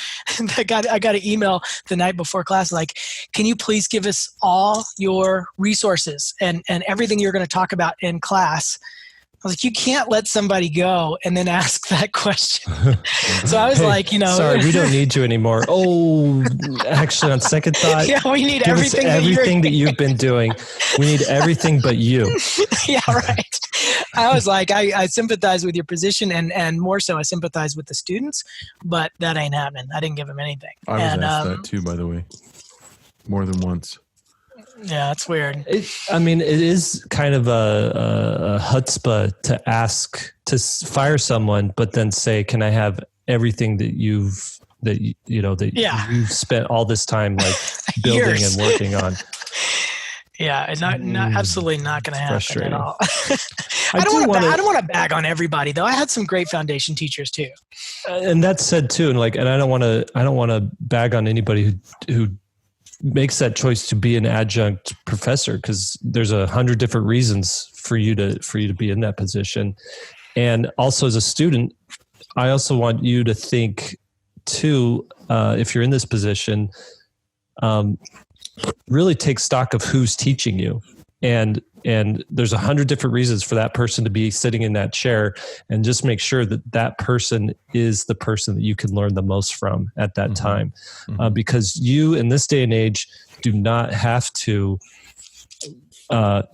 I got an email the night before class, like, can you please give us all your resources and everything you're going to talk about in class? I was like, you can't let somebody go and then ask that question. So I was sorry, we don't need you anymore. Oh, actually, on second thought, we need everything that you've been doing. We need everything but you. Yeah, right. I was like, I sympathize with your position, and more so, I sympathize with the students, but that ain't happening. I didn't give them anything. I was asked that too, by the way, more than once. Yeah, that's weird. It is kind of a chutzpah to ask to fire someone, but then say, "Can I have everything that you've spent all this time like building and working on?" Yeah, it's not absolutely not going to happen at all. I don't want to bag on everybody though. I had some great foundation teachers too. And that said too, and I don't want to bag on anybody who makes that choice to be an adjunct professor, because there's 100 different reasons for you to be in that position. And also as a student, I also want you to think too, if you're in this position, really take stock of who's teaching you. And there's 100 different reasons for that person to be sitting in that chair, and just make sure that person is the person that you can learn the most from at that time. Because you, in this day and age, do not have to,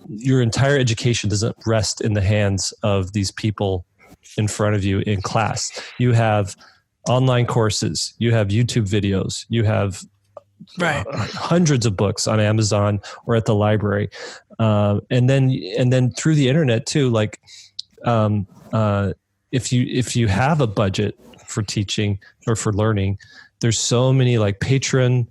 your entire education doesn't rest in the hands of these people in front of you in class. You have online courses, you have YouTube videos, you have hundreds of books on Amazon or at the library. And then through the internet too, like, if you have a budget for teaching or for learning, there's so many like Patreon,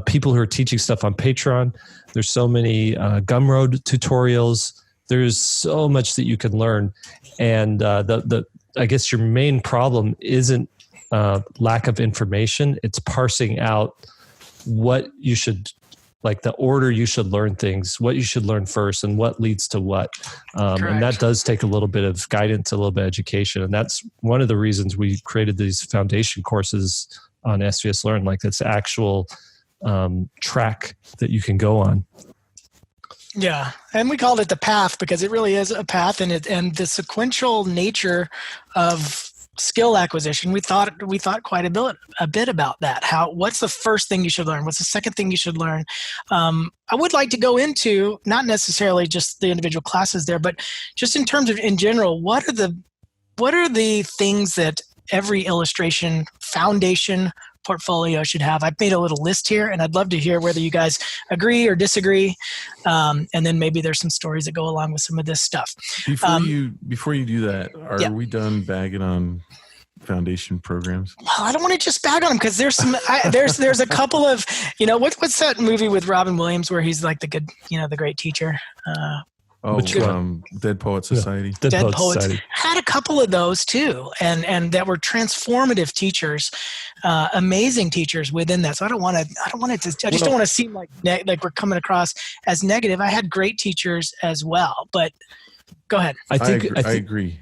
people who are teaching stuff on Patreon. There's so many Gumroad tutorials. There's so much that you can learn. And I guess your main problem isn't lack of information. It's parsing out what you should like the order you should learn things, what you should learn first, and what leads to what. And that does take a little bit of guidance, a little bit of education. And that's one of the reasons we created these foundation courses on SVSLearn, like that's actual track that you can go on. Yeah, and we called it the path because it really is a path, and the sequential nature of skill acquisition. We thought quite a bit about that. What's the first thing you should learn? What's the second thing you should learn? I would like to go into not necessarily just the individual classes there, but just in terms of in general, what are the things that every illustration foundation portfolio should have? I've made a little list here, and I'd love to hear whether you guys agree or disagree. And then maybe there's some stories that go along with some of this stuff. Before you do that, are we done bagging on foundation programs? Well, I don't want to just bag on them because there's some. There's a couple of what's that movie with Robin Williams where he's like the great teacher. Dead Poet Society. Yeah. Dead Poets Society had a couple of those too, and that were transformative teachers, amazing teachers within that. So I don't want to seem like we're coming across as negative. I had great teachers as well, but go ahead. I agree.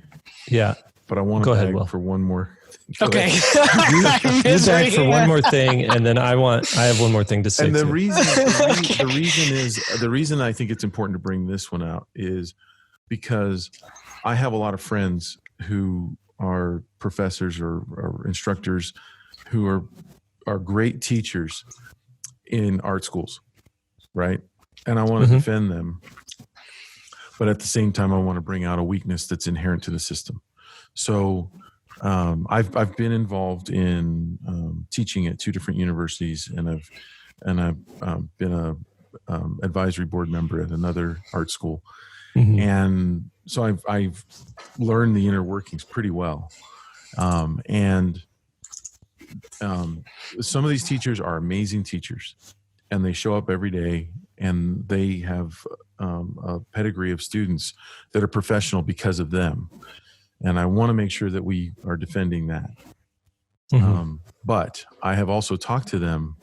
Yeah, but I want to bag for one more. Okay. You beg for one more thing, and then I have one more thing to say. And the reason I think it's important to bring this one out is because I have a lot of friends who are professors or instructors who are great teachers in art schools, right? And I want to defend them, but at the same time, I want to bring out a weakness that's inherent to the system. So I've been involved in teaching at 2 different universities, and I've been a advisory board member at another art school, and so I've learned the inner workings pretty well. And some of these teachers are amazing teachers, and they show up every day, and they have a pedigree of students that are professional because of them. And I want to make sure that we are defending that. But I have also talked to them,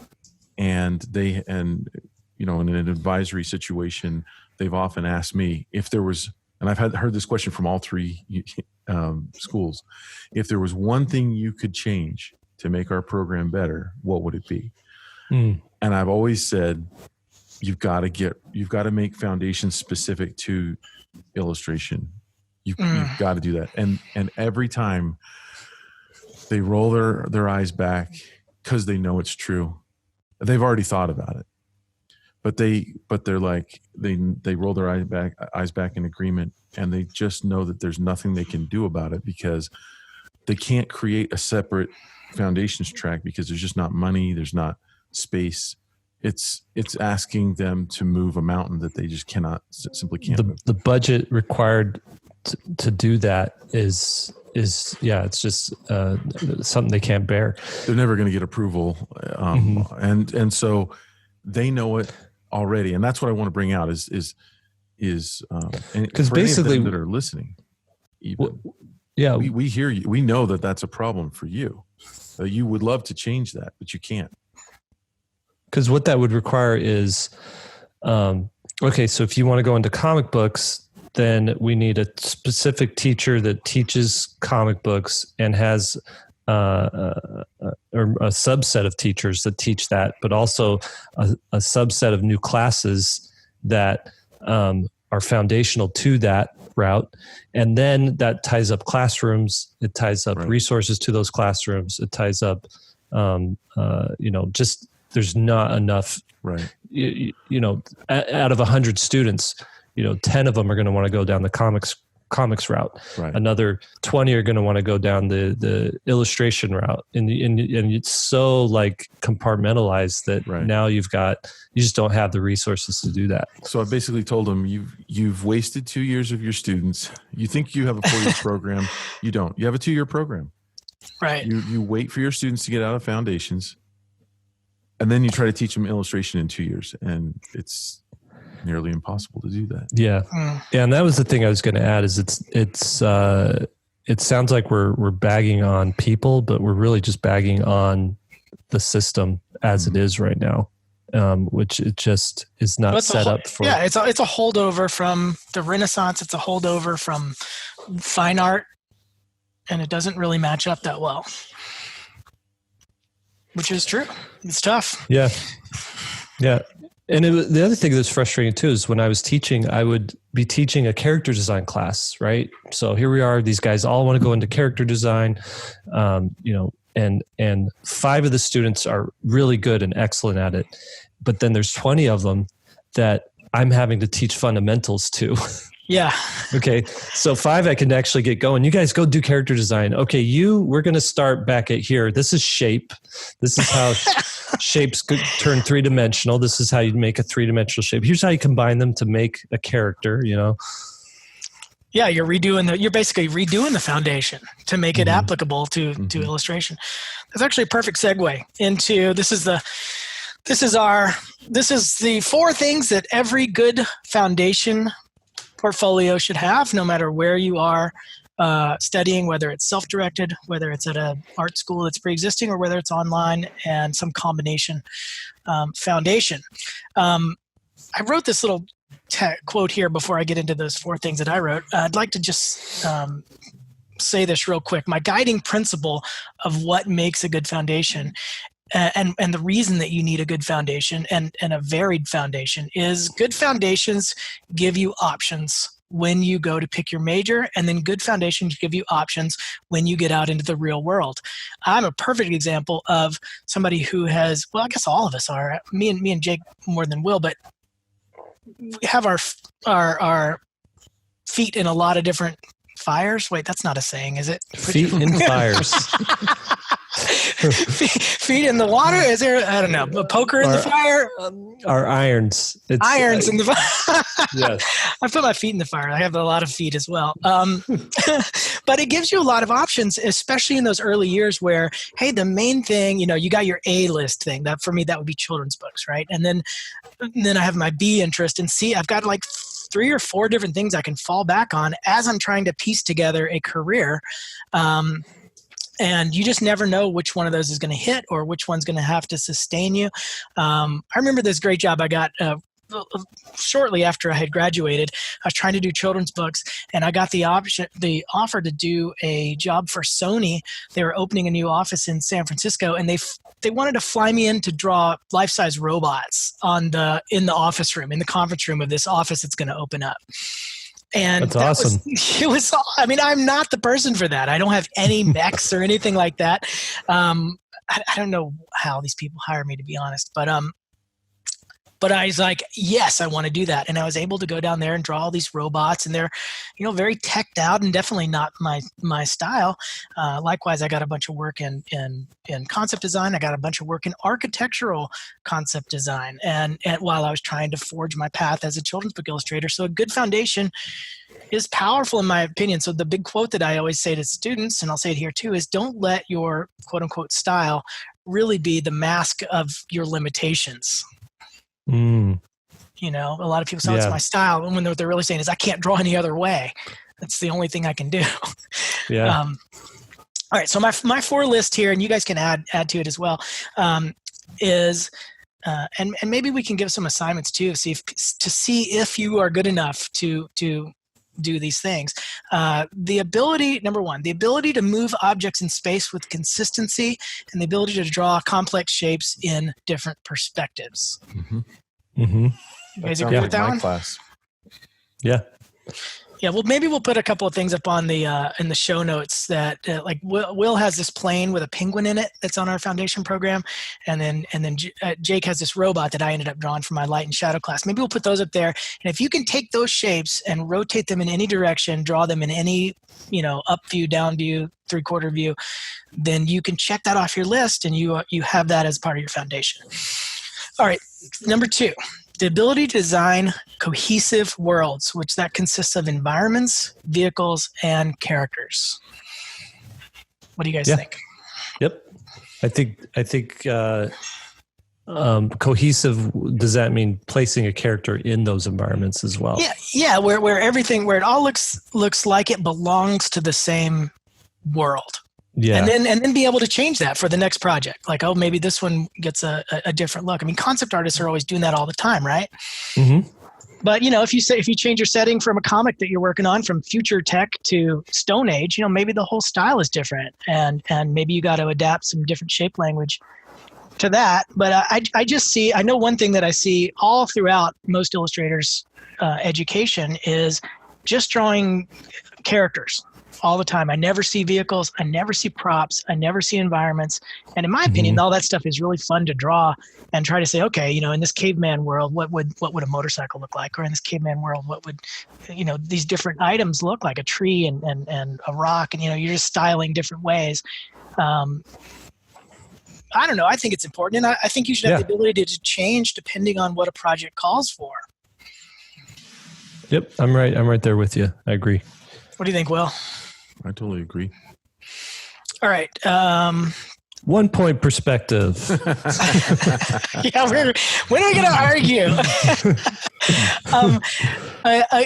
and in an advisory situation, they've often asked me if there was, and I've heard this question from all 3 schools, if there was one thing you could change to make our program better, what would it be? And I've always said, you've got to make foundations specific to illustration. You've got to do that. And every time they roll their eyes back because they know it's true. They've already thought about it. But they're like, they roll their eyes back in agreement, and they just know that there's nothing they can do about it because they can't create a separate foundations track because there's just not money, there's not space. It's asking them to move a mountain that they just simply can't move. The budget required to do that is it's just something they can't bear. They're never going to get approval, and so they know it already, and that's what I want to bring out is because basically that are listening, we hear you. We know that that's a problem for you. You would love to change that, but you can't. Because what that would require is, okay, so if you want to go into comic books, then we need a specific teacher that teaches comic books and has or a subset of teachers that teach that, but also a subset of new classes that are foundational to that route. And then that ties up classrooms. It ties up resources to those classrooms. It ties up, just there's not enough, out of 100 students, 10 of them are going to want to go down the comics route. Right. Another 20 are going to want to go down the illustration route. And it's so like compartmentalized that now you just don't have the resources to do that. So I basically told them, you've wasted 2 years of your students. You think you have a 4-year program. You don't. You have a 2-year program. Right. You wait for your students to get out of foundations, and then you try to teach them illustration in 2 years. And it's nearly impossible to do that. Yeah. And that was the thing I was going to add is it sounds like we're bagging on people, but we're really just bagging on the system as it is right now. which it just is not set up for. Yeah, it's a holdover from the Renaissance. It's a holdover from fine art, and it doesn't really match up that well, which is true. It's tough. Yeah. And the other thing that's frustrating too is when I was teaching, I would be teaching a character design class, right? So here we are; these guys all want to go into character design, and 5 of the students are really good and excellent at it, but then there's 20 of them that I'm having to teach fundamentals to. Yeah. Okay. So 5, I can actually get going. You guys go do character design. Okay. We're going to start back at here. This is shape. This is how shapes turn 3-dimensional. This is how you make a 3-dimensional shape. Here's how you combine them to make a character, Yeah. You're basically redoing the foundation to make it applicable to illustration. That's actually a perfect segue into, this is the 4 things that every good foundation portfolio should have, no matter where you are studying, whether it's self-directed, whether it's at an art school that's pre-existing, or whether it's online and some combination foundation. I wrote this little quote here before I get into those 4 things that I wrote. I'd like to just say this real quick. My guiding principle of what makes a good foundation and the reason that you need a good foundation and a varied foundation is good foundations give you options when you go to pick your major, and then good foundations give you options when you get out into the real world. I'm a perfect example of somebody who has, well, I guess all of us are, me and Jake more than Will, but we have our feet in a lot of different fires. Wait, that's not a saying, is it? Feet in fires. Feet in the water? Is there, I don't know, a poker in the fire? Our irons. Irons in the fire. Yes. I put my feet in the fire. I have a lot of feet as well. But it gives you a lot of options, especially in those early years where, hey, the main thing, you got your A list thing. That for me, that would be children's books, right? And then I have my B interest, and C, I've got like 3 or 4 different things I can fall back on as I'm trying to piece together a career. And you just never know which one of those is going to hit or which one's going to have to sustain you. I remember this great job I got shortly after I had graduated. I was trying to do children's books, and I got the offer to do a job for Sony. They were opening a new office in San Francisco, and they wanted to fly me in to draw life-size robots in the office room, in the conference room of this office that's going to open up. And that's awesome. I'm not the person for that. I don't have any mechs or anything like that. I don't know how these people hire me, to be honest, but I was like, yes, I want to do that. And I was able to go down there and draw all these robots, and they're, very teched out and definitely not my style. Likewise, I got a bunch of work in concept design. I got a bunch of work in architectural concept design, and while I was trying to forge my path as a children's book illustrator. So a good foundation is powerful in my opinion. So the big quote that I always say to students, and I'll say it here too, is don't let your quote unquote style really be the mask of your limitations. A lot of people say it's my style, and when what they're really saying is I can't draw any other way. That's the only thing I can do. Yeah. All right. So my 4 list here, and you guys can add to it as well, is and maybe we can give some assignments too, to see if you are good enough to do these things. Number 1, the ability to move objects in space with consistency, and the ability to draw complex shapes in different perspectives. Mm-hmm. Mm-hmm. You guys agree with that one? Class. Yeah. Yeah, well, maybe we'll put a couple of things up on the in the show notes that like Will has this plane with a penguin in it that's on our foundation program, and then Jake has this robot that I ended up drawing for my light and shadow class. Maybe we'll put those up there, and if you can take those shapes and rotate them in any direction, draw them in any up view, down view, 3/4 view, then you can check that off your list, and you have that as part of your foundation. All right, number 2. The ability to design cohesive worlds, which that consists of environments, vehicles, and characters. What do you guys think? Yep. I think cohesive, does that mean placing a character in those environments as well? Yeah, where it all looks like it belongs to the same world. Yeah. And then be able to change that for the next project. Like, oh, maybe this one gets a different look. I mean, concept artists are always doing that all the time, right? Mm-hmm. But, if you change your setting from a comic that you're working on from future tech to Stone Age, maybe the whole style is different, and maybe you got to adapt some different shape language to that. But I know one thing that I see all throughout most illustrators' education is just drawing characters all the time. I never see vehicles. I never see props. I never see environments. And in my opinion, all that stuff is really fun to draw and try to say, okay, in this caveman world, what would a motorcycle look like? Or in this caveman world, what would, these different items look like, a tree and a rock, and, you're just styling different ways. I don't know. I think it's important. And I think you should have the ability to change depending on what a project calls for. Yep. I'm right there with you. I agree. What do you think, Will? I totally agree. All right. 1 point perspective. Yeah, when are we going to argue?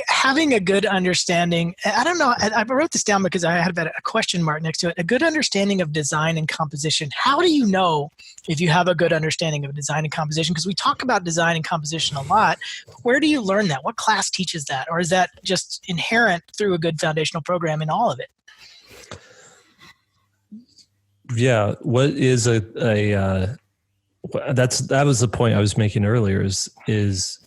Having a good understanding, I don't know, I wrote this down because I had a question mark next to it. A good understanding of design and composition. How do you know if you have a good understanding of design and composition? Because we talk about design and composition a lot. Where do you learn that? What class teaches that? Or is that just inherent through a good foundational program in all of it? Yeah. What is that was the point I was making earlier is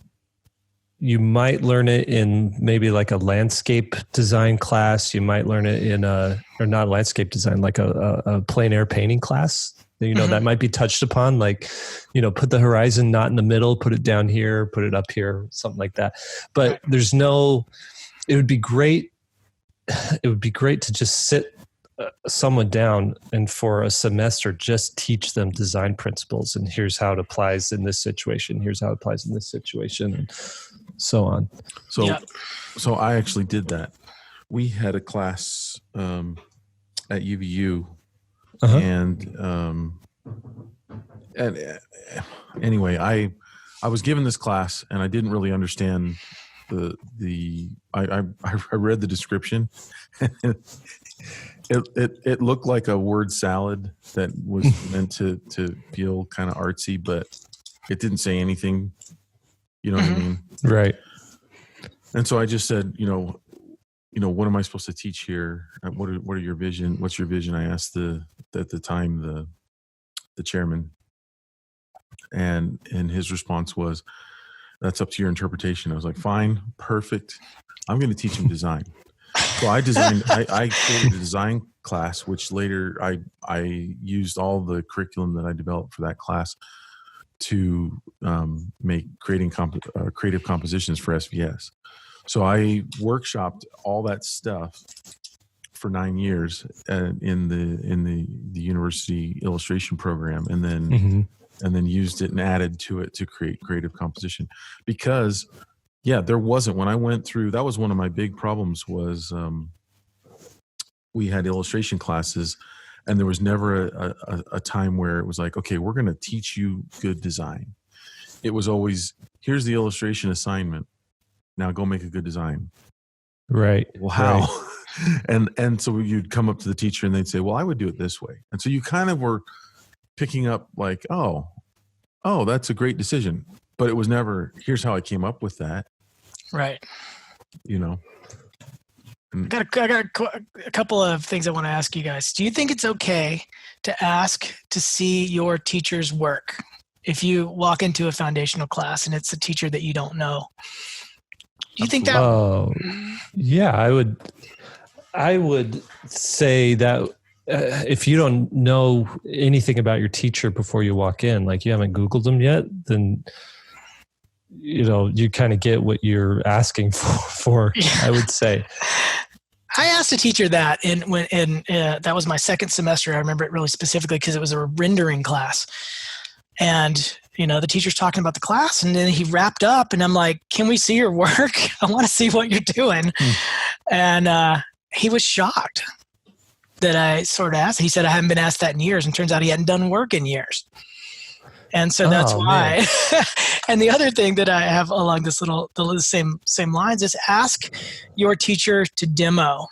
you might learn it in maybe like a landscape design class. You might learn it in or not landscape design, like a plein air painting class. That might be touched upon, like, put the horizon not in the middle, put it down here, put it up here, something like that. But it would be great to just sit someone down and for a semester just teach them design principles, and here's how it applies in this situation, here's how it applies in this situation, and so on. So I actually did that. We had a class at UVU, and anyway, I was given this class and I didn't really understand I read the description. It looked like a word salad that was meant to feel kind of artsy, but it didn't say anything. You know what I mean? Right. And so I just said, what am I supposed to teach here? What are your vision? What's your vision? I asked at the time the chairman, and his response was, "That's up to your interpretation." I was like, "Fine, perfect. I'm going to teach him design." So I created a design class, which later I used all the curriculum that I developed for that class to make creative compositions for SVS. So I workshopped all that stuff for 9 years in the university illustration program, and then used it and added to it to create creative composition. Because there wasn't, when I went through, that was one of my big problems was we had illustration classes, and there was never a time where it was like, okay, we're going to teach you good design. It was always, here's the illustration assignment. Now go make a good design. Right. Well, how? Right. And so you'd come up to the teacher and they'd say, well, I would do it this way. And so you kind of were picking up like, oh, that's a great decision. But it was never, here's how I came up with that. Right. I got a couple of things I want to ask you guys. Do you think it's okay to ask to see your teacher's work if you walk into a foundational class and it's a teacher that you don't know? Do you think that? Oh, yeah. I would say that if you don't know anything about your teacher before you walk in, like you haven't Googled them yet, then you kind of get what you're asking for. I would say. I asked a teacher that that was my second semester. I remember it really specifically because it was a rendering class. And, the teacher's talking about the class, and then he wrapped up and I'm like, can we see your work? I want to see what you're doing. And he was shocked that I sort of asked. He said, I haven't been asked that in years. And turns out he hadn't done work in years. And so that's why. And the other thing that I have along the same lines is ask your teacher to demo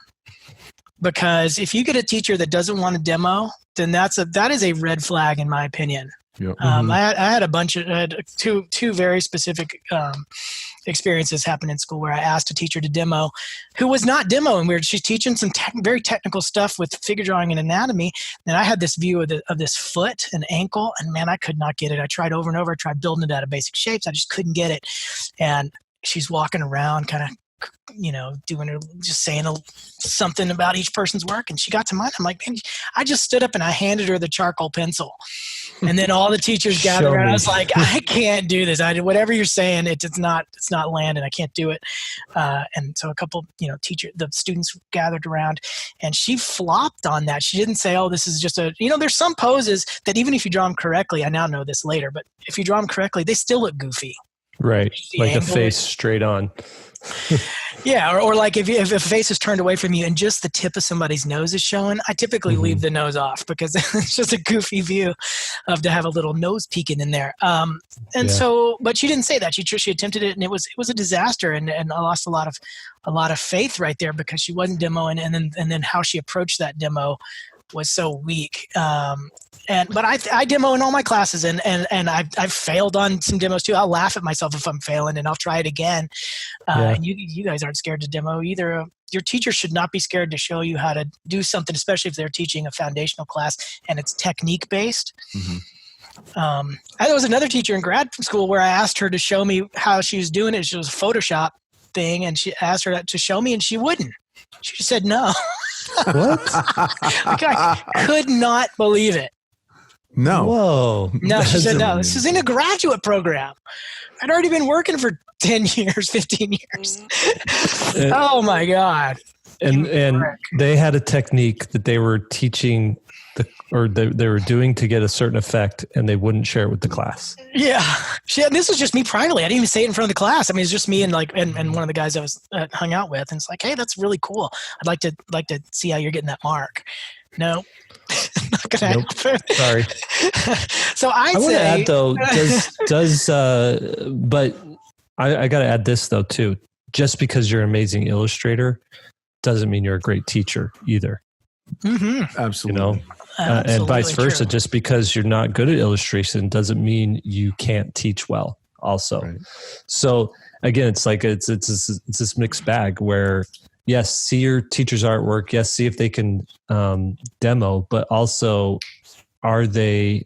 because if you get a teacher that doesn't want to demo, then that is a red flag in my opinion. Yep. I had I had two very specific experiences happen in school where I asked a teacher to demo who was not demoing. She's teaching some very technical stuff with figure drawing and anatomy. And I had this view of this foot and ankle, and man, I could not get it. I tried over and over. I tried building it out of basic shapes. I just couldn't get it. And she's walking around kind of, doing her, just saying something about each person's work. And she got to mine. I'm like, man, I just stood up and I handed her the charcoal pencil. And then all the teachers gathered around. I was like, I can't do this. Whatever you're saying, it's not landing. I can't do it. And so a couple, the students gathered around, and she flopped on that. She didn't say, oh, this is just there's some poses that even if you draw them correctly, I now know this later, but if you draw them correctly, they still look goofy. Right. Like the face straight on. Yeah. Or like if a face is turned away from you and just the tip of somebody's nose is showing, I typically leave the nose off because it's just a goofy view to have a little nose peeking in there. So, but she didn't say that. She attempted it, and it was a disaster. And I lost a lot of faith right there because she wasn't demoing. And then how she approached that demo was so weak. But I demo in all my classes, and I've failed on some demos too. I'll laugh at myself if I'm failing, and I'll try it again. And you guys aren't scared to demo either. Your teacher should not be scared to show you how to do something, especially if they're teaching a foundational class and it's technique based. There was another teacher in grad school where I asked her to show me how she was doing it. She was a Photoshop thing, and she asked her to show me, and she wouldn't. She just said no. What? I could not believe it. No. Whoa. No, she said no. This is in a graduate program. I'd already been working for 10 years, 15 years. Oh my God. And they had a technique that they were teaching they were doing to get a certain effect, and they wouldn't share it with the class. Yeah. This was just me privately. I didn't even say it in front of the class. I mean, it's just me and one of the guys I was hung out with. And it's like, hey, that's really cool. I'd like to see how you're getting that mark. No. Not gonna happen. Sorry. So I want to add though, but I got to add this though too. Just because you're an amazing illustrator doesn't mean you're a great teacher either. Absolutely. And vice versa. True. Just because you're not good at illustration doesn't mean you can't teach well also. Right. So again, it's like it's this mixed bag where yes, see your teacher's artwork. Yes, see if they can demo, but also are they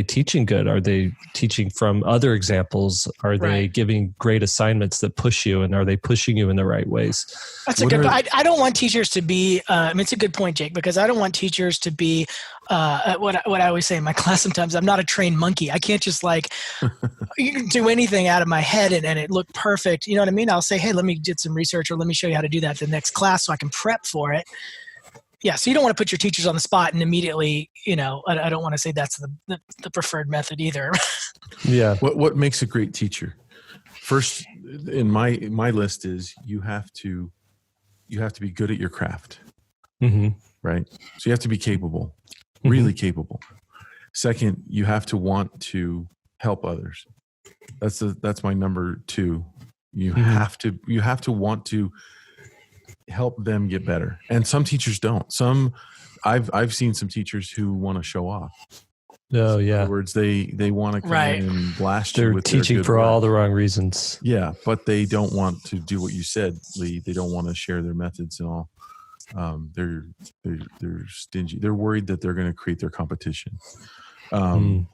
teaching good? Are they teaching from other examples? Are they giving great assignments that push you, and are they pushing you in the right ways? That's a good point. I don't want teachers to be, it's a good point, Jake, because I don't want teachers to be, what I always say in my class sometimes, I'm not a trained monkey. I can't just do anything out of my head and it look perfect. You know what I mean? I'll say, hey, let me get some research, or let me show you how to do that the next class so I can prep for it. Yeah, so you don't want to put your teachers on the spot and immediately, I don't want to say that's the preferred method either. Yeah. What makes a great teacher? First, in my list is you have to be good at your craft, right? So you have to be capable, really capable. Second, you have to want to help others. That's my number 2. You have to want to help them get better. And some teachers don't. I've seen some teachers who want to show off. Oh, yeah. In other words, they want to come in and blast you with teaching their good for work. all the wrong reasons. Yeah, but they don't want to do what you said, Lee. They don't want to share their methods and all. They're stingy. They're worried that they're going to create their competition. And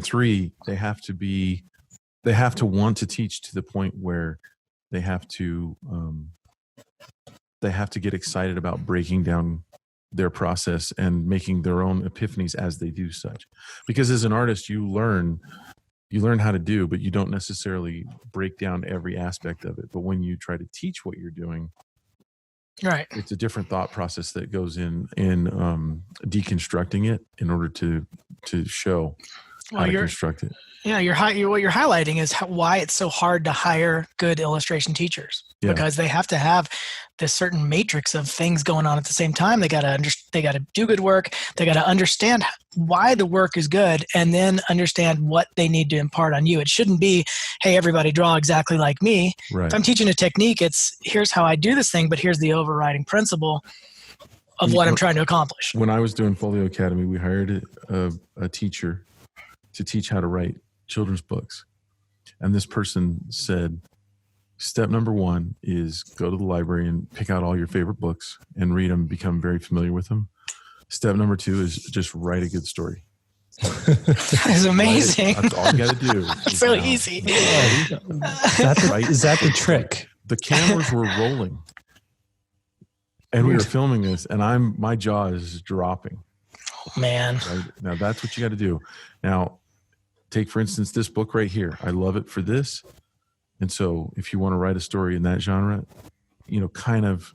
3, they have to want to teach to the point where they have to get excited about breaking down their process and making their own epiphanies as they do such. Because as an artist, you learn how to do, but you don't necessarily break down every aspect of it. But when you try to teach what you're doing, it's a different thought process that goes in deconstructing it in order to show how to construct it. Yeah, what you're highlighting is why it's so hard to hire good illustration teachers, because they have to have this certain matrix of things going on at the same time. They got to do good work. They got to understand why the work is good, and then understand what they need to impart on you. It shouldn't be, hey, everybody draw exactly like me. Right. If I'm teaching a technique, it's here's how I do this thing, but here's the overriding principle. of what I'm trying to accomplish. When I was doing Folio Academy, we hired a teacher to teach how to write children's books. And this person said, step number 1 is go to the library and pick out all your favorite books and read them, become very familiar with them. Step number 2 is just write a good story. That's amazing. That's all you got to do. It's really easy. Is that the trick? The cameras were rolling. And we were filming this, and my jaw is dropping. Oh, man. Right? Now, that's what you got to do. Now, take, for instance, this book right here. I love it for this. And so if you want to write a story in that genre, kind of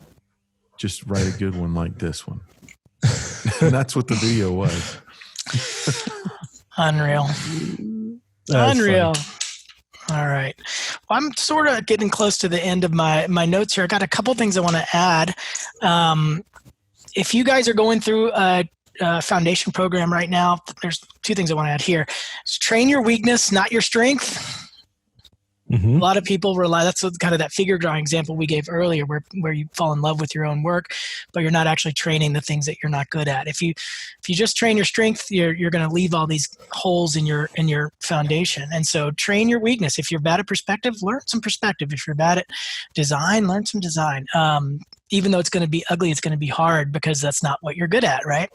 just write a good one like this one. And that's what the video was. Unreal. That's Unreal. funny. All right. Well, I'm sort of getting close to the end of my notes here. I got a couple things I want to add. If you guys are going through a foundation program right now, there's 2 things I want to add here. It's train your weakness, not your strength. Mm-hmm. A lot of people rely, that's kind of that figure drawing example we gave earlier where you fall in love with your own work, but you're not actually training the things that you're not good at. If you just train your strength, you're going to leave all these holes in your foundation. And so train your weakness. If you're bad at perspective, learn some perspective. If you're bad at design, learn some design. Even though it's going to be ugly, it's going to be hard because that's not what you're good at, right?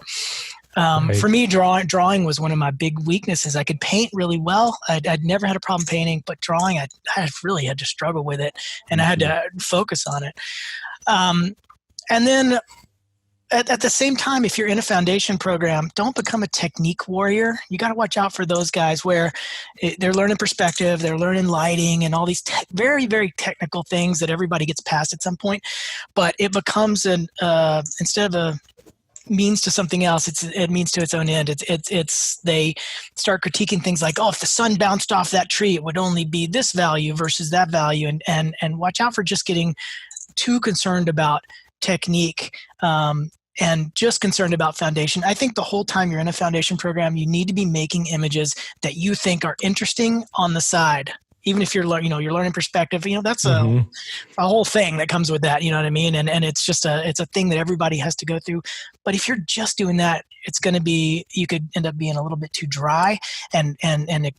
Right. For me, drawing was one of my big weaknesses. I could paint really well. I'd never had a problem painting, but drawing, I really had to struggle with it, and I had to focus on it. And then at the same time, if you're in a foundation program, don't become a technique warrior. You got to watch out for those guys where they're learning perspective, they're learning lighting, and all these very, very technical things that everybody gets past at some point. But it becomes instead of a means to something else, it means to its own end. It's they start critiquing things like, oh, if the sun bounced off that tree, it would only be this value versus that value, and watch out for just getting too concerned about technique and just concerned about foundation. I think the whole time you're in a foundation program, you need to be making images that you think are interesting on the side. Even if you're learning perspective, that's a whole thing that comes with that. You know what I mean? And it's just it's a thing that everybody has to go through. But if you're just doing that, it's going to be, you could end up being a little bit too dry and end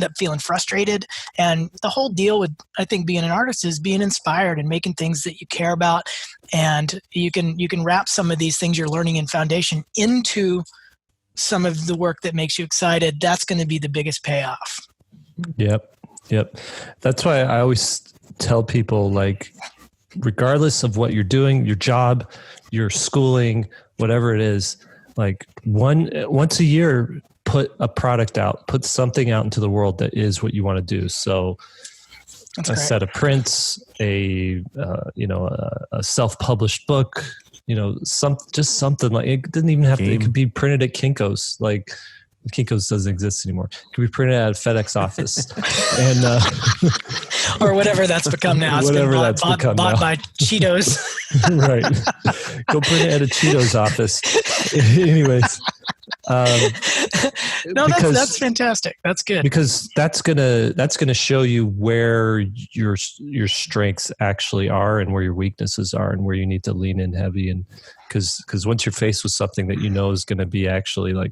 up feeling frustrated. And the whole deal with, I think, being an artist is being inspired and making things that you care about. And you can wrap some of these things you're learning in foundation into some of the work that makes you excited. That's going to be the biggest payoff. Yep. That's why I always tell people, like, regardless of what you're doing, your job, your schooling, whatever it is, like once a year, put a product out, put something out into the world that is what you want to do. So That's a great. set of prints, a self-published book, just something like, it doesn't even have to, it could be printed at Kinko's, like, Kinko's doesn't exist anymore. It can be printed at a FedEx office, and or whatever that's become now. It's whatever been that's become bought now. by Cheetos. Right. Go print it at a Cheetos office. Anyways, No, that's fantastic. That's good. Because that's gonna show you where your strengths actually are and where your weaknesses are and where you need to lean in heavy. And because once you're faced with something that is going to be actually like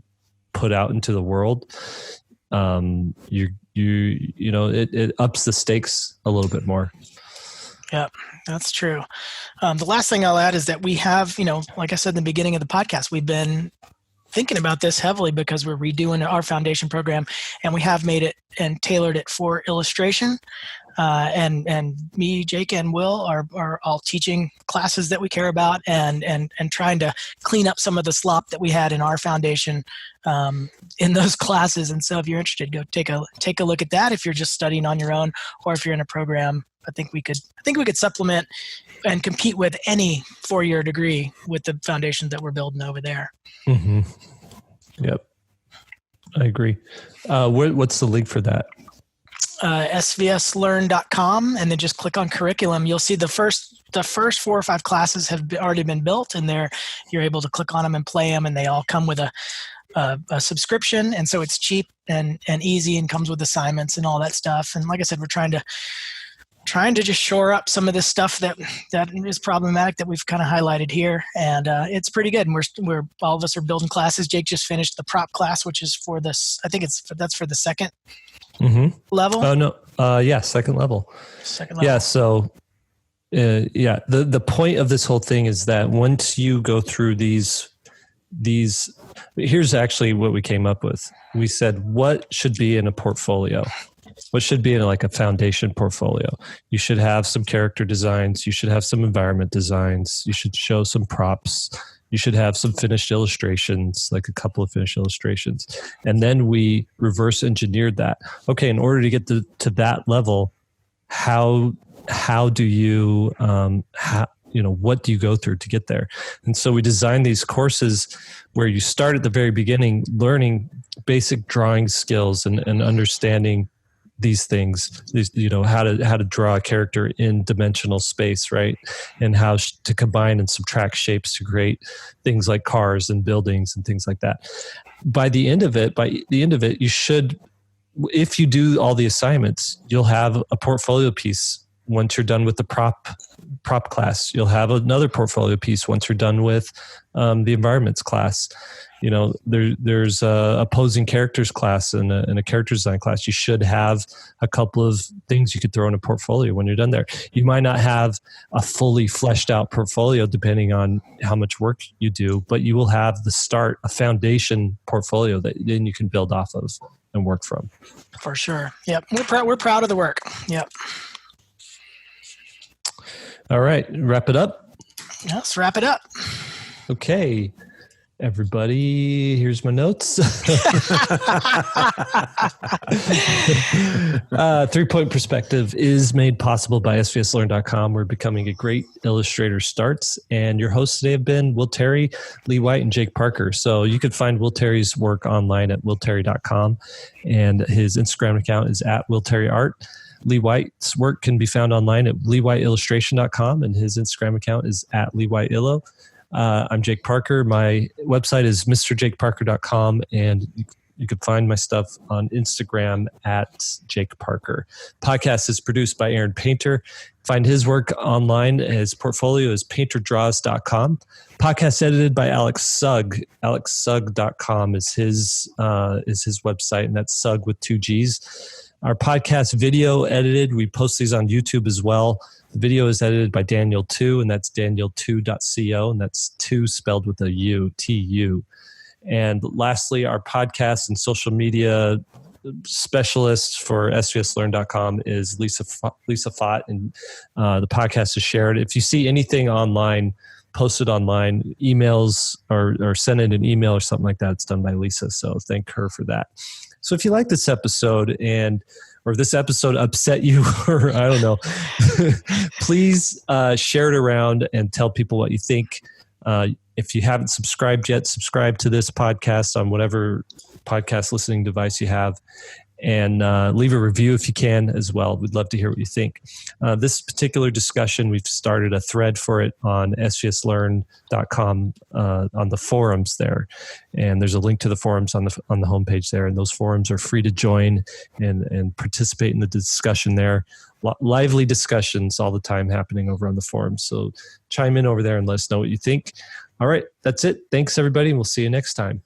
put out into the world, it ups the stakes a little bit more. Yeah, that's true. The last thing I'll add is that we have, like I said in the beginning of the podcast, we've been thinking about this heavily because we're redoing our foundation program, and we have made it and tailored it for illustration. And me, Jake, and Will are all teaching classes that we care about and trying to clean up some of the slop that we had in our foundation in those classes. And so if you're interested, go take a look at that if you're just studying on your own, or if you're in a program. I think we could supplement and compete with any 4-year degree with the foundation that we're building over there. Mm-hmm. Yep, I agree. What's the link for that? SVSLearn.com, and then just click on curriculum. You'll see the first 4 or 5 classes have already been built, and you're able to click on them and play them, and they all come with a subscription, and so it's cheap and easy and comes with assignments and all that stuff. And like I said, we're trying to trying to just shore up some of this stuff that is problematic that we've kind of highlighted here, and it's pretty good. And we're all of us are building classes. Jake just finished the prop class, which is for this. I think that's for the second level. Oh no, yeah, second level. Yeah, so the point of this whole thing is that once you go through these, here's actually what we came up with. We said, what should be in a portfolio? What should be in like a foundation portfolio? You should have some character designs. You should have some environment designs. You should show some props. You should have some finished illustrations, like a couple of finished illustrations. And then we reverse engineered that. Okay, in order to get to that level, how do you, what do you go through to get there? And so we designed these courses where you start at the very beginning, learning basic drawing skills and understanding these things, how to draw a character in dimensional space, right? And how to combine and subtract shapes to create things like cars and buildings and things like that. By the end of it, you should, if you do all the assignments, you'll have a portfolio piece. Once you're done with the prop class, you'll have another portfolio piece once you're done with the environments class. There's a opposing characters class and a character design class. You should have a couple of things you could throw in a portfolio when you're done there. You might not have a fully fleshed out portfolio depending on how much work you do, but you will have a foundation portfolio that then you can build off of and work from. For sure. Yep. We're proud of the work. Yep. All right. Wrap it up. Let's wrap it up. Okay. Everybody, here's my notes. 3-point perspective is made possible by SVSLearn.com, where becoming a great illustrator starts. And your hosts today have been Will Terry, Lee White, and Jake Parker. So you could find Will Terry's work online at willterry.com, and his Instagram account is at willterryart. Lee White's work can be found online at leewhiteillustration.com, and his Instagram account is at leewhiteillo. I'm Jake Parker. My website is mrjakeparker.com, and you can find my stuff on Instagram at Jake Parker. Podcast is produced by Aaron Painter. Find his work online. His portfolio is painterdraws.com. Podcast edited by Alex Sugg. AlexSugg.com is his website, and that's Sugg with 2 G's. Our podcast video edited. We post these on YouTube as well. The video is edited by Daniel 2, and that's daniel2.co, and that's 2 spelled with a U, TU. And lastly, our podcast and social media specialist for SVSLearn.com is Lisa Fott, and the podcast is shared. If you see anything online, posted online, emails or send in an email or something like that, it's done by Lisa. So thank her for that. So if you like this episode or if this episode upset you, or I don't know, please share it around and tell people what you think. If you haven't subscribed yet, subscribe to this podcast on whatever podcast listening device you have, and leave a review if you can as well. We'd love to hear what you think. This particular discussion, we've started a thread for it on svslearn.com on the forums there, and there's a link to the forums on the homepage there, and those forums are free to join and participate in the discussion there. Lively discussions all the time happening over on the forums, so chime in over there and let us know what you think. All right, that's it. Thanks everybody, and we'll see you next time.